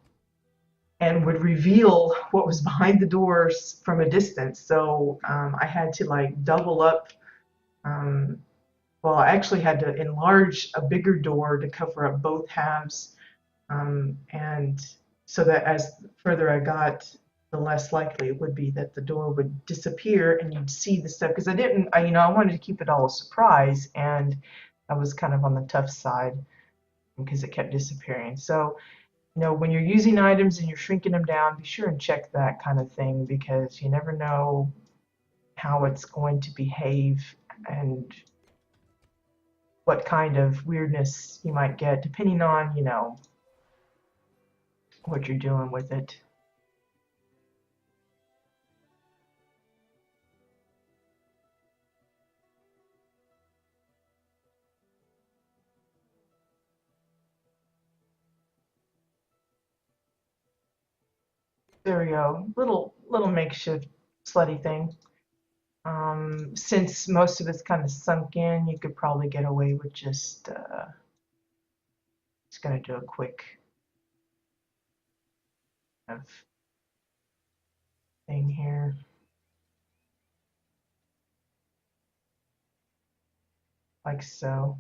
and would reveal what was behind the doors from a distance. So I had to like double up. Um, well, I actually had to enlarge a bigger door to cover up both halves. And so that as further I got, the less likely it would be that the door would disappear and you'd see the stuff. Because I wanted to keep it all a surprise, and I was kind of on the tough side because it kept disappearing. So, when you're using items and you're shrinking them down, be sure and check that kind of thing, because you never know how it's going to behave and what kind of weirdness you might get depending on, what you're doing with it. There we go. Little makeshift slutty thing. Since most of it's kind of sunk in, you could probably get away with just gonna do a quick kind of thing here, like so.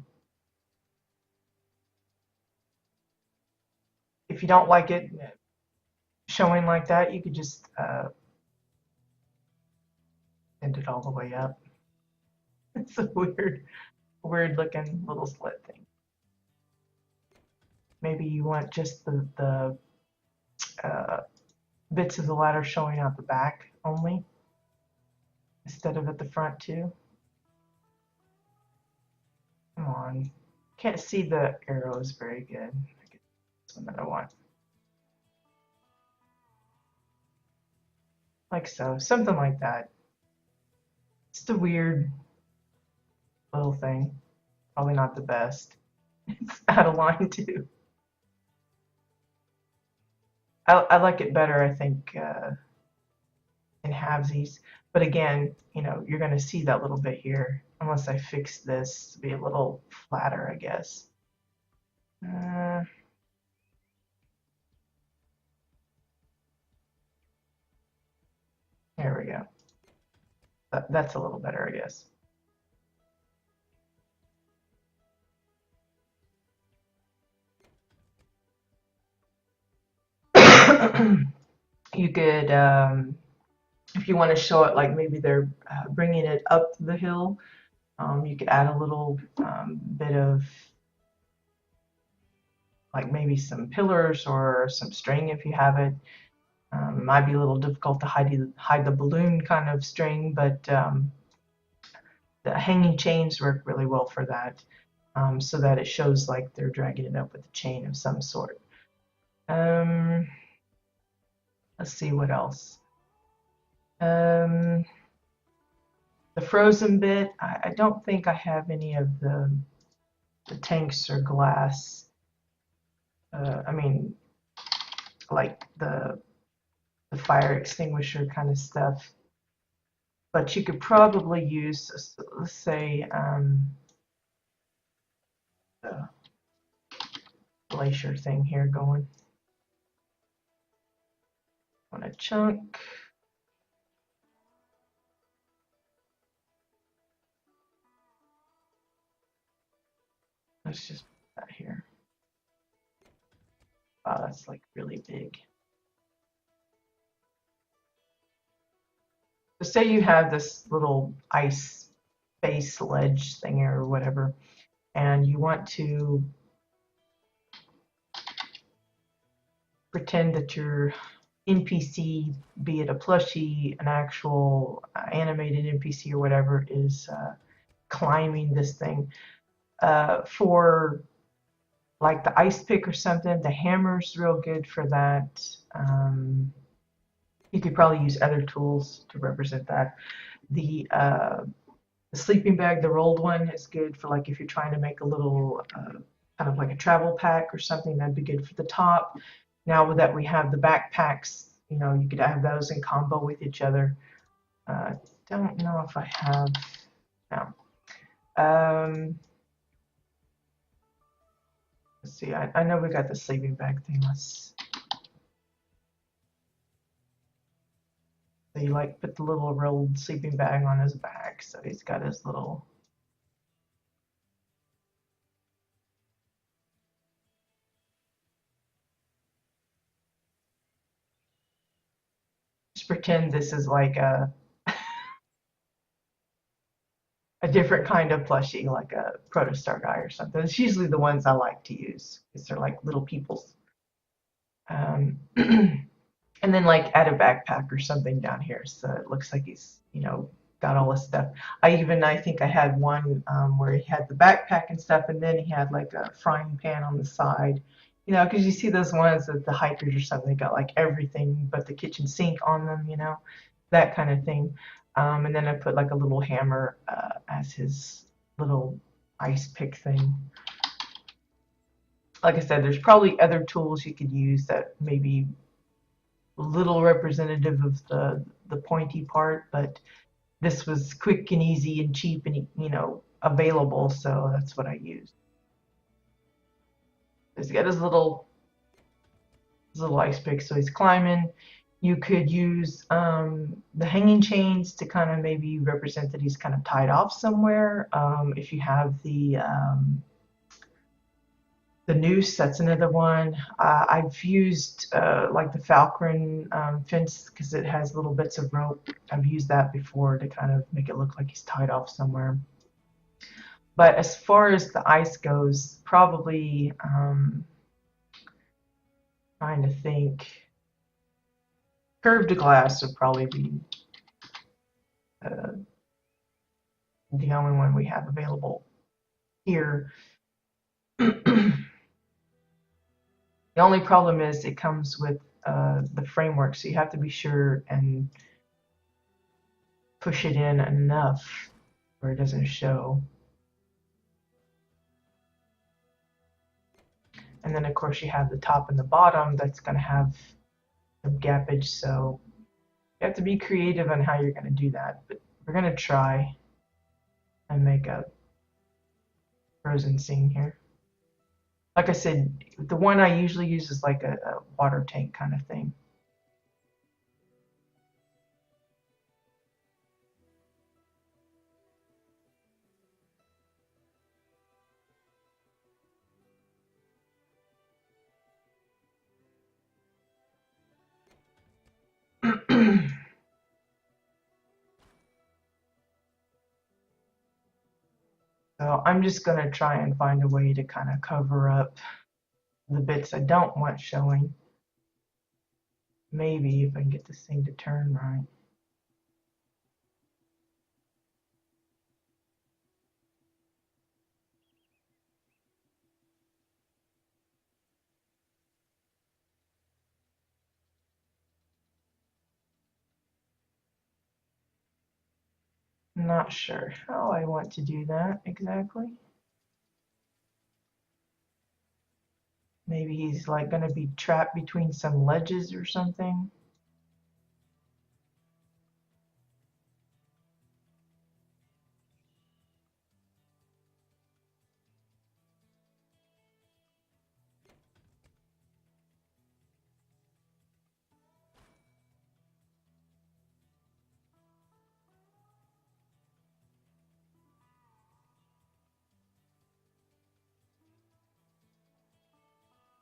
If you don't like it showing like that, you could just bend it all the way up. It's a weird looking little slit thing. Maybe you want just the uh, bits of the ladder showing out the back only, instead of at the front too. Come on. Can't see the arrows very good. That's one that I want. Like so. Something like that. Just a weird little thing. Probably not the best. It's out of line too. I like it better, I think, in halvesies. But again, you're going to see that little bit here, unless I fix this to be a little flatter, I guess. Uh, there we go. That's a little better, I guess. You could, if you want to show it like maybe they're bringing it up the hill, you could add a little bit of like maybe some pillars or some string if you have it. It might be a little difficult to hide the balloon kind of string, but the hanging chains work really well for that, so that it shows like they're dragging it up with a chain of some sort. Let's see what else. The frozen bit, I don't think I have any of the tanks or glass. I mean, like the fire extinguisher kind of stuff. But you could probably use, let's say, the glacier thing here going on a chunk. Let's just put that here. Wow, that's like really big. So say you have this little ice face ledge thing or whatever, and you want to pretend that your NPC, be it a plushie, an actual animated NPC or whatever, is climbing this thing. For like the ice pick or something, the hammer's real good for that. You could probably use other tools to represent that. The sleeping bag, the rolled one, is good for like if you're trying to make a little kind of like a travel pack or something. That'd be good for the top. Now that we have the backpacks, you could have those in combo with each other. Don't know if I have. No. Let's see, I know we got the sleeping bag thing. So you like put the little rolled sleeping bag on his back, so he's got his little. Just pretend this is like a different kind of plushie, like a protostar guy or something. It's usually the ones I like to use because they're like little peoples. Um, and then like add a backpack or something down here so it looks like he's got all this stuff. I think I had one where he had the backpack and stuff, and then he had like a frying pan on the side, because you see those ones that the hikers or something, they got like everything but the kitchen sink on them, that kind of thing. And then I put like a little hammer as his little ice pick thing. Like I said, there's probably other tools you could use that maybe little representative of the pointy part, but this was quick and easy and cheap and available, so that's what I used. He's got his little ice pick, so he's climbing. You could use the hanging chains to kind of maybe represent that he's kind of tied off somewhere. If you have the noose, that's another one. I've used like the Falcon fence because it has little bits of rope. I've used that before to kind of make it look like he's tied off somewhere. But as far as the ice goes, probably trying to think, curved glass would probably be uh, the only one we have available here. The only problem is it comes with the framework, so you have to be sure and push it in enough where it doesn't show. And then of course you have the top and the bottom that's going to have some gappage, so you have to be creative on how you're going to do that. But we're going to try and make a frozen scene here. Like I said, the one I usually use is like a water tank kind of thing. So I'm just going to try and find a way to kind of cover up the bits I don't want showing. Maybe if I can get this thing to turn right. Not sure how I want to do that exactly. Maybe he's like going to be trapped between some ledges or something.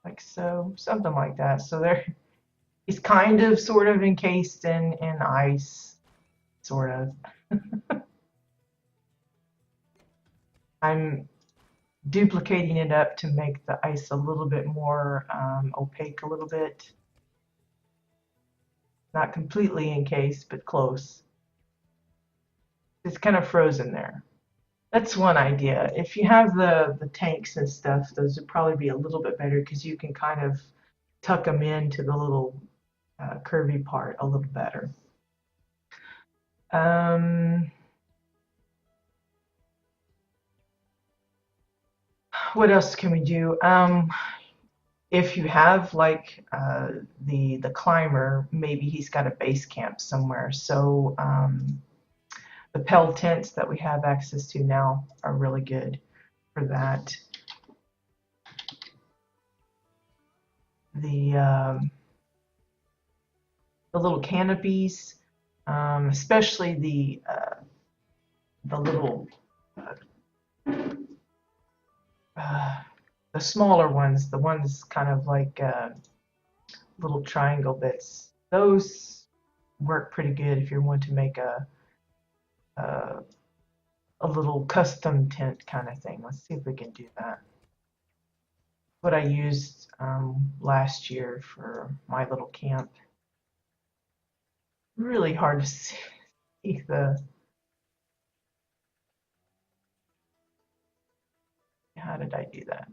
Like so, something like that. So there, he's kind of sort of encased in ice, sort of. I'm duplicating it up to make the ice a little bit more opaque a little bit. Not completely encased, but close. It's kind of frozen there. That's one idea. If you have the tanks and stuff, those would probably be a little bit better because you can kind of tuck them into the little curvy part a little better. What else can we do? If you have like the climber, maybe he's got a base camp somewhere. So the Pell tents that we have access to now are really good for that. the um, the little canopies, especially the little uh, the smaller ones, the ones kind of like little triangle bits. Those work pretty good if you want to make a, a little custom tent kind of thing. Let's see if we can do that. What I used last year for my little camp. Really hard to see the. How did I do that?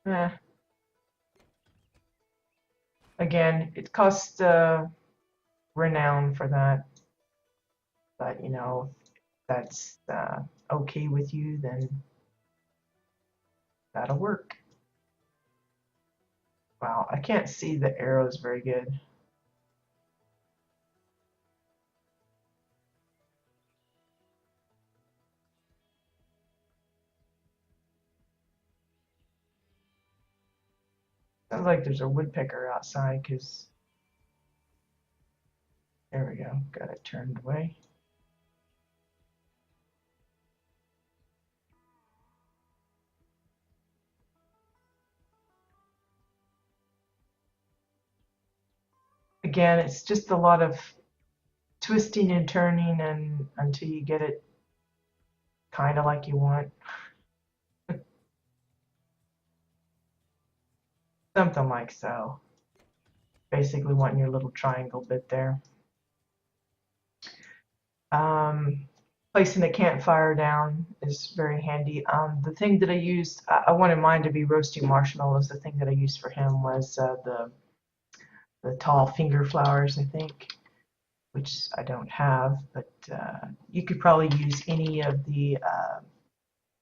Eh, again, it costs renown for that, but you know, if that's okay with you, then that'll work. Wow, I can't see the arrows very good. Sounds like there's a woodpecker outside, because there we go, got it turned away. Again, it's just a lot of twisting and turning and until you get it kind of like you want. Something like so. Basically wanting your little triangle bit there. Um, Placing the campfire down is very handy. The thing that I used, I wanted mine to be roasting marshmallows. The thing that I used for him was the tall finger flowers, I think, which I don't have, but you could probably use any of the,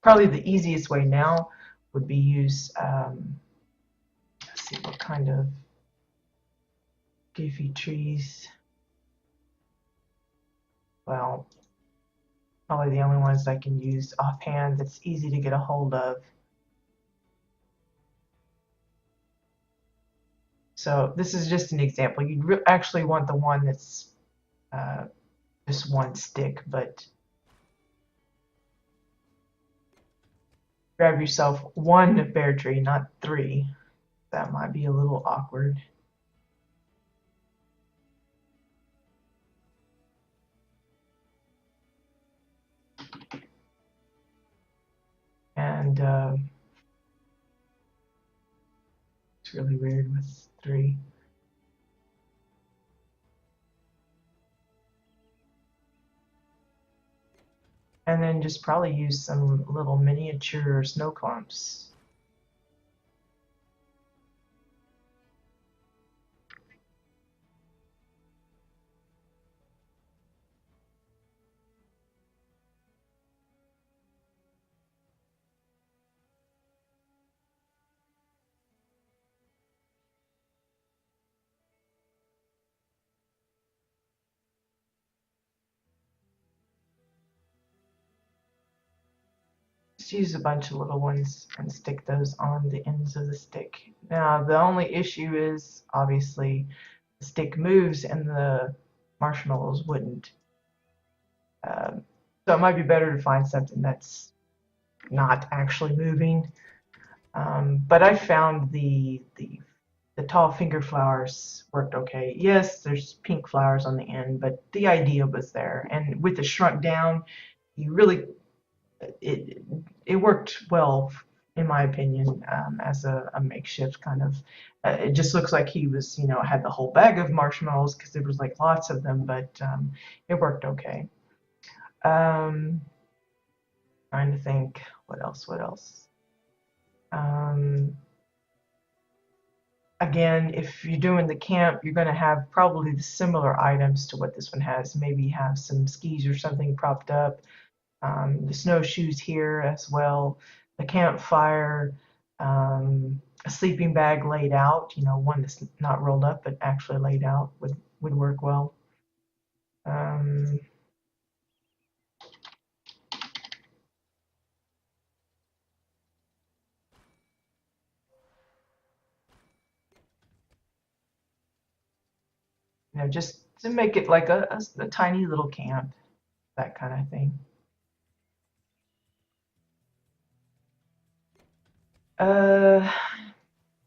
probably the easiest way now would be use, let's see what kind of goofy trees. Well, probably the only ones I can use offhand that's easy to get a hold of. So this is just an example. You'd actually want the one that's uh, just one stick, but grab yourself one bear tree, not three. That might be a little awkward. And it's really weird with three. And then just probably use some little miniature snow clumps. Just use a bunch of little ones and stick those on the ends of the stick. Now, the only issue is obviously the stick moves and the marshmallows wouldn't. So it might be better to find something that's not actually moving. But I found the tall finger flowers worked okay. Yes, there's pink flowers on the end, but the idea was there. And with the shrunk down, you really it it worked well in my opinion as a makeshift kind of. It just looks like he was, you know, had the whole bag of marshmallows because there was like lots of them, but it worked okay. Um, Trying to think what else. What else? Um, Again, if you're doing the camp, you're going to have probably the similar items to what this one has. Maybe have some skis or something propped up. The snowshoes here as well. a campfire, a sleeping bag laid out, one that's not rolled up but actually laid out would work well. Um, just to make it like a tiny little camp, that kind of thing. Uh,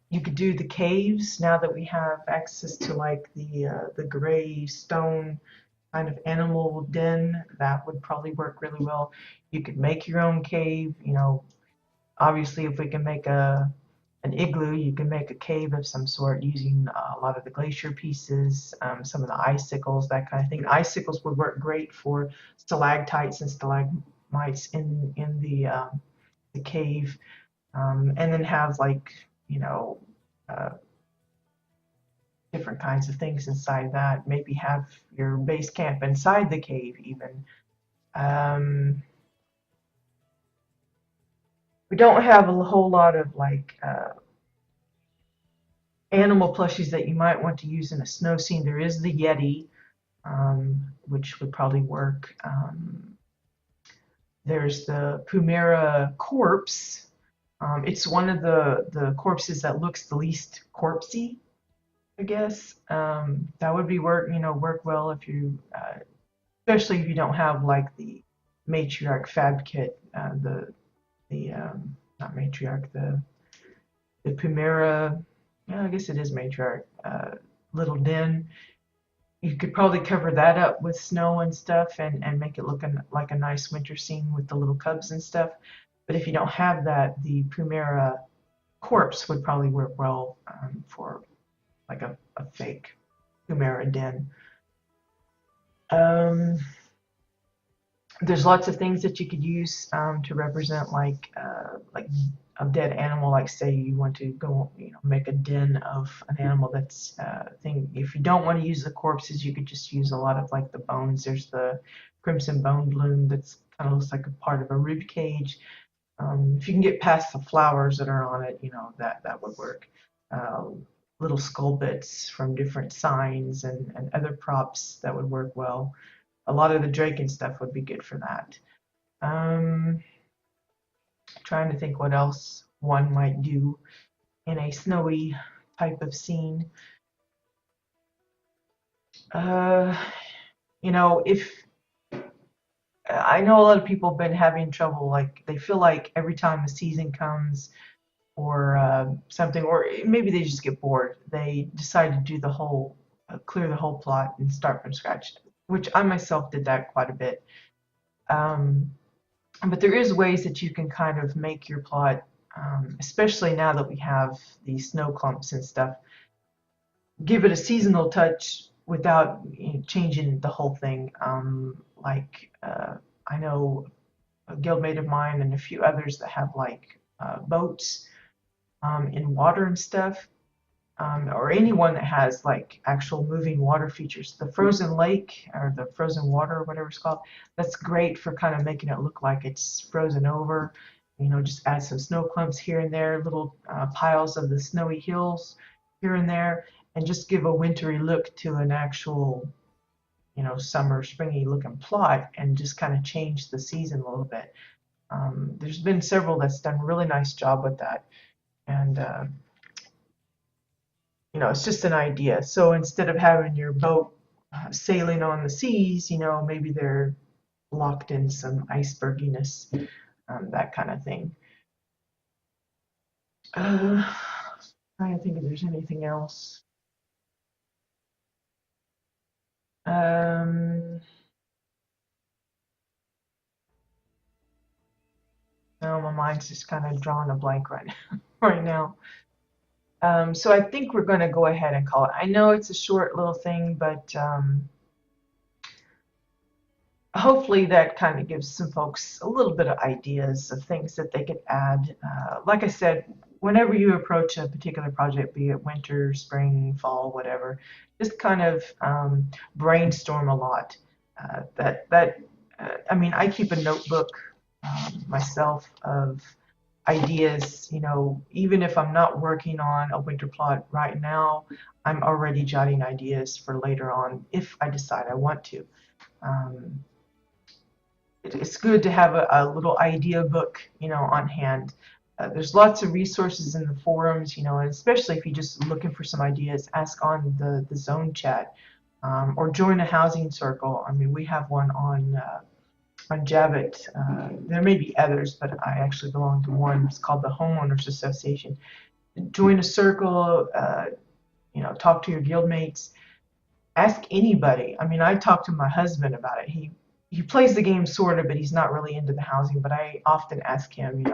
you could do the caves now that we have access to like the gray stone kind of animal den. That would probably work really well. You could make your own cave. Obviously, if we can make an igloo, you can make a cave of some sort using a lot of the glacier pieces, some of the icicles, that kind of thing. Icicles would work great for stalactites and stalagmites in the cave, and then have like uh, different kinds of things inside that. Maybe have your base camp inside the cave even. Um, we don't have a whole lot of like animal plushies that you might want to use in a snow scene. There is the Yeti, which would probably work. There's the Pumera corpse. It's one of the corpses that looks the least corpsey, I guess. That would be work well if you, especially if you don't have like the matriarch fab kit, the not matriarch, the Pumera. Yeah, I guess it is matriarch. Little den. You could probably cover that up with snow and stuff and make it look like a nice winter scene with the little cubs and stuff. But if you don't have that, the Primera corpse would probably work well for like a fake Primera den. Um, there's lots of things that you could use to represent like a dead animal. Like say you want to go, make a den of an animal that's thing. If you don't want to use the corpses, you could just use a lot of like the bones. There's the crimson bone bloom that's kind of looks like a part of a rib cage. If you can get past the flowers that are on it, that would work. Uh, Little skull bits from different signs and other props that would work well. A lot of the Draken stuff would be good for that. Um, Trying to think what else one might do in a snowy type of scene. Uh, if I know a lot of people have been having trouble, like they feel like every time a season comes or something, or maybe they just get bored, they decide to do clear the whole plot and start from scratch, which I myself did that quite a bit. Um, but there is ways that you can kind of make your plot, especially now that we have these snow clumps and stuff, give it a seasonal touch without changing the whole thing. I know a guildmate of mine and a few others that have like boats in water and stuff, or anyone that has like actual moving water features. The frozen lake or the frozen water or whatever it's called, that's great for kind of making it look like it's frozen over. Just add some snow clumps here and there, little piles of the snowy hills here and there, and just give a wintry look to an actual, summer, springy looking plot and just kind of change the season a little bit. There's been several that's done a really nice job with that. And it's just an idea. So instead of having your boat sailing on the seas, maybe they're locked in some iceberginess, that kind of thing. Trying to think if there's anything else. Um, no, my mind's just kind of drawing a blank right now. So I think we're going to go ahead and call it. I know it's a short little thing, but hopefully that kind of gives some folks a little bit of ideas of things that they could add. Like I said, whenever you approach a particular project, be it winter, spring, fall, whatever, just kind of brainstorm a lot. I mean, I keep a notebook myself of ideas, even if I'm not working on a winter plot right now, I'm already jotting ideas for later on if I decide I want to. Um, it's good to have a little idea book, on hand. There's lots of resources in the forums, and especially if you're just looking for some ideas, ask on the zone chat, or join a housing circle. I mean, we have one on Jabbit. There may be others, but I actually belong to one. It's called the Homeowners Association. Join a circle, talk to your guildmates, ask anybody. I mean, I talked to my husband about it. He plays the game sort of, but he's not really into the housing. But I often ask him,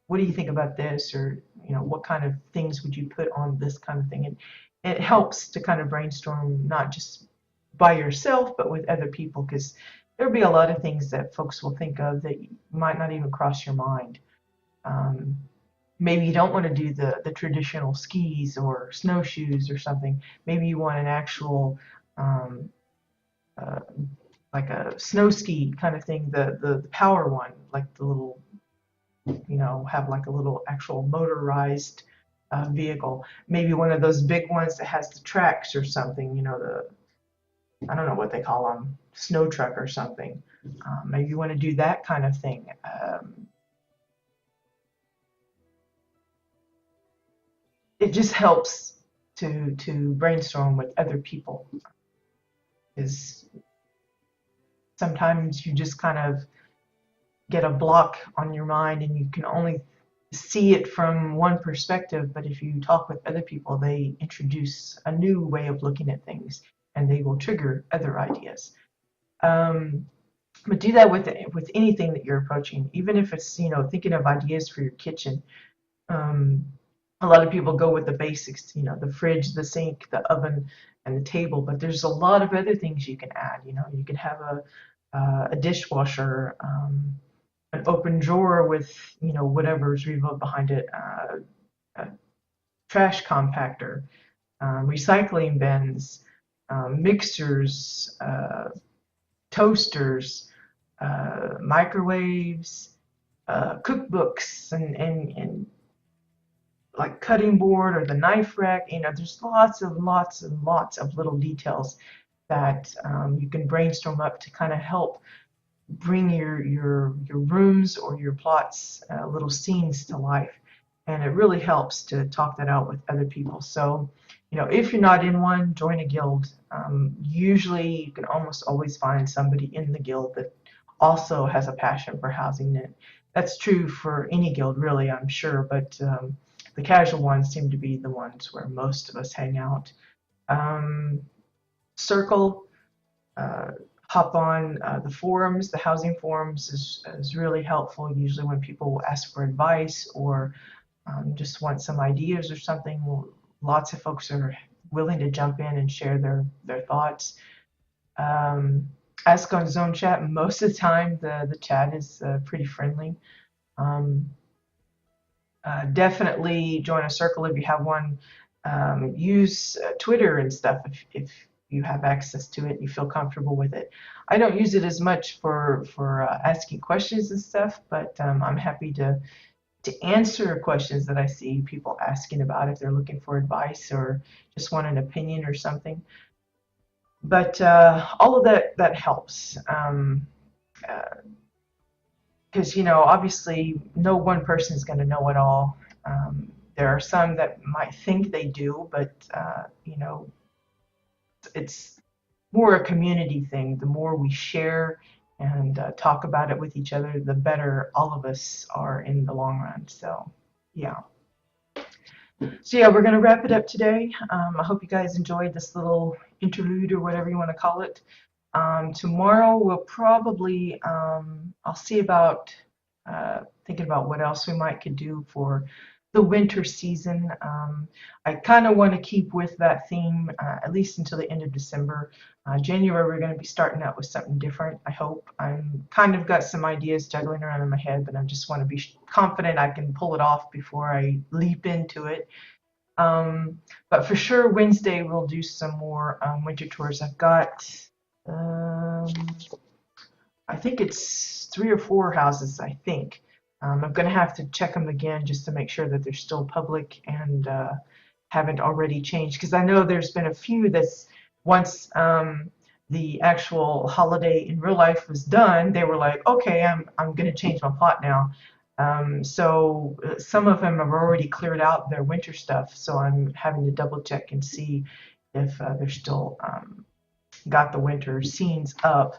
what do you think about this, or what kind of things would you put on this kind of thing? And it helps to kind of brainstorm, not just by yourself, but with other people, because there'll be a lot of things that folks will think of that might not even cross your mind. Um, Maybe you don't want to do the traditional skis or snowshoes or something. Maybe you want an actual um, uh, like a snow ski kind of thing, the power one, like the little, have like a little actual motorized vehicle. Maybe one of those big ones that has the tracks or something, I don't know what they call them, snow truck or something. Maybe you want to do that kind of thing. It just helps to brainstorm with other people. Is sometimes you just kind of get a block on your mind and you can only see it from one perspective, but if you talk with other people, they introduce a new way of looking at things and they will trigger other ideas. But do that with anything that you're approaching, even if it's thinking of ideas for your kitchen. Um, a lot of people go with the basics, the fridge, the sink, the oven, and the table. But there's a lot of other things you can add. You can have a dishwasher, an open drawer with whatever's revolved behind it, a trash compactor, recycling bins, mixers, toasters, microwaves, cookbooks, and like cutting board or the knife rack. There's lots and lots of little details that you can brainstorm up to kind of help bring your rooms or your plots, little scenes to life. And it really helps to talk that out with other people. So, if you're not in one, join a guild. Usually you can almost always find somebody in the guild that also has a passion for housing. And that's true for any guild, really, I'm sure, but the casual ones seem to be the ones where most of us hang out. Circle, hop on the forums. The housing forums is really helpful, usually when people ask for advice or just want some ideas or something. Lots of folks are willing to jump in and share their thoughts. Ask on Zone Chat. Most of the time, the chat is pretty friendly. Definitely join a circle if you have one. Use Twitter and stuff if you have access to it and you feel comfortable with it. I don't use it as much for asking questions and stuff, but I'm happy to answer questions that I see people asking about if they're looking for advice or just want an opinion or something. But all of that helps. Because obviously no one person is going to know it all. There are some that might think they do, but it's more a community thing. The more we share and talk about it with each other, the better all of us are in the long run. So yeah. So yeah, we're going to wrap it up today. I hope you guys enjoyed this little interlude or whatever you want to call it. Tomorrow we'll probably, I'll see about thinking about what else we might could do for the winter season. I kind of want to keep with that theme at least until the end of December. January we're going to be starting out with something different, I hope. I'm kind of got some ideas juggling around in my head, but I just want to be confident I can pull it off before I leap into it. But for sure Wednesday we'll do some more winter tours. I've got I think it's 3 or 4 houses, I think, I'm going to have to check them again just to make sure that they're still public and haven't already changed, because I know there's been a few that's once the actual holiday in real life was done, they were like, okay, I'm going to change my plot now. So some of them have already cleared out their winter stuff, so I'm having to double check and see if they're still got the winter scenes up.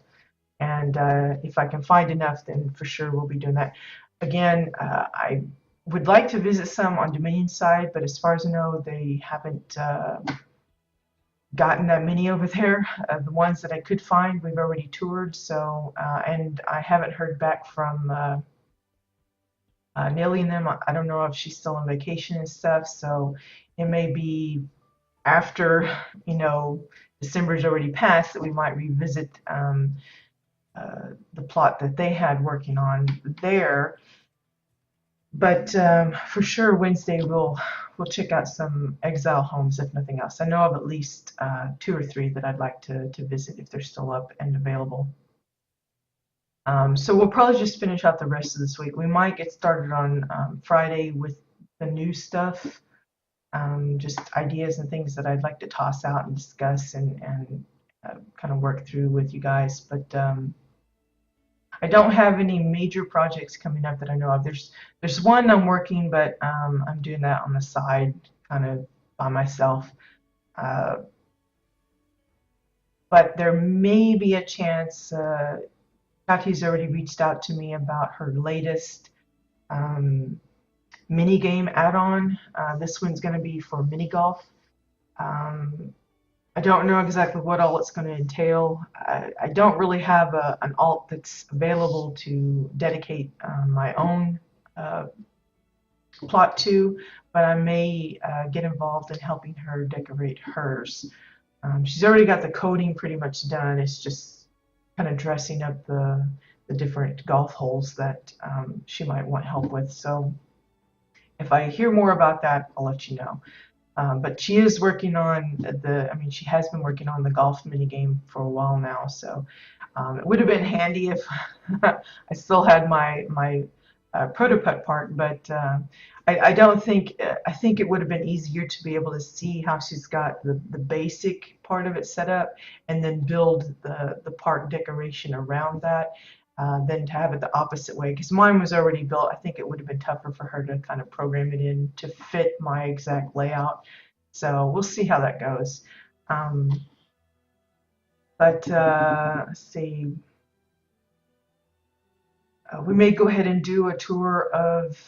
And if I can find enough, then for sure we'll be doing that. Again, I would like to visit some on Dominion side, but as far as I know, they haven't gotten that many over there. The ones that I could find, we've already toured. So, and I haven't heard back from Nelly and them. I don't know if she's still on vacation and stuff. So it may be after, December's already passed that we might revisit the plot that they had working on there. But for sure, Wednesday we'll check out some exile homes, if nothing else. I know of at least 2 or 3 that I'd like to visit if they're still up and available. So we'll probably just finish out the rest of this week. We might get started on Friday with the new stuff, just ideas and things that I'd like to toss out and discuss and kind of work through with you guys. But I don't have any major projects coming up that I know of. There's one I'm working, but I'm doing that on the side, kind of by myself. But there may be a chance. Kathy's already reached out to me about her latest mini game add-on. This one's going to be for mini golf. I don't know exactly what all it's going to entail. I don't really have an alt that's available to dedicate my own plot to, but I may get involved in helping her decorate hers. She's already got the coding pretty much done. It's just kind of dressing up the different golf holes that she might want help with. So if I hear more about that, I'll let you know. But she is working on she has been working on the golf mini game for a while now. So it would have been handy if I still had my prototype part, but I don't think, I think it would have been easier to be able to see how she's got the basic part of it set up and then build the part decoration around that. Than to have it the opposite way, because mine was already built. I think it would have been tougher for her to kind of program it in to fit my exact layout. So we'll see how that goes. Let's see. We may go ahead and do a tour of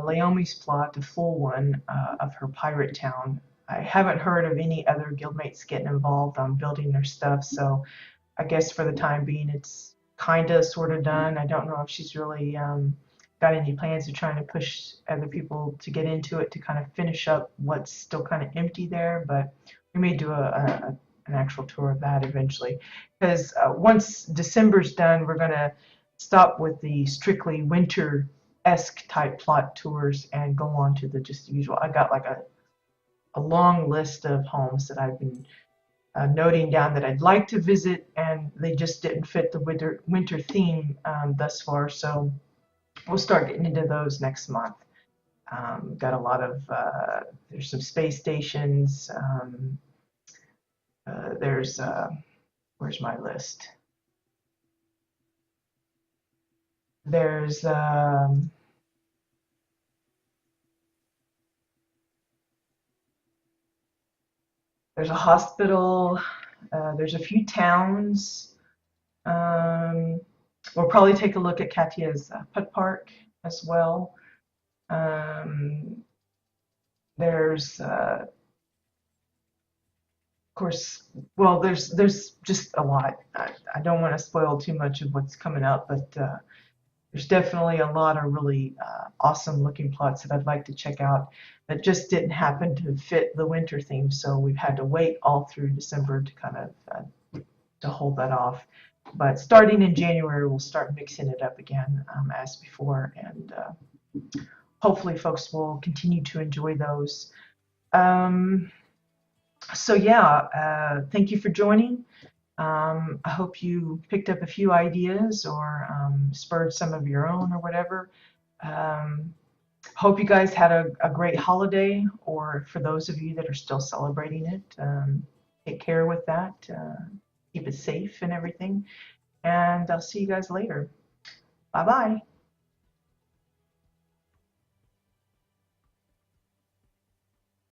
Laomi's plot, the full one of her pirate town. I haven't heard of any other guildmates getting involved on building their stuff, so I guess for the time being it's kind of sort of done. I don't know if she's really got any plans of trying to push other people to get into it to kind of finish up what's still kind of empty there, but we may do an actual tour of that eventually, because once December's done, we're going to stop with the strictly winter-esque type plot tours and go on to the just usual. I got like a long list of homes that I've been noting down that I'd like to visit, and they just didn't fit the winter theme thus far. So we'll start getting into those next month. Got a lot of there's some space stations. There's where's my list? There's a hospital. There's a few towns. We'll probably take a look at Katya's pet park as well. There's, of course, well, there's just a lot. I don't want to spoil too much of what's coming up, but there's definitely a lot of really awesome looking plots that I'd like to check out that just didn't happen to fit the winter theme, so we've had to wait all through December to kind of to hold that off. But starting in January, we'll start mixing it up again as before, and hopefully folks will continue to enjoy those. So yeah, thank you for joining. I hope you picked up a few ideas or spurred some of your own or whatever. Hope you guys had a great holiday, or for those of you that are still celebrating it, take care with that. Keep it safe and everything. And I'll see you guys later. Bye bye.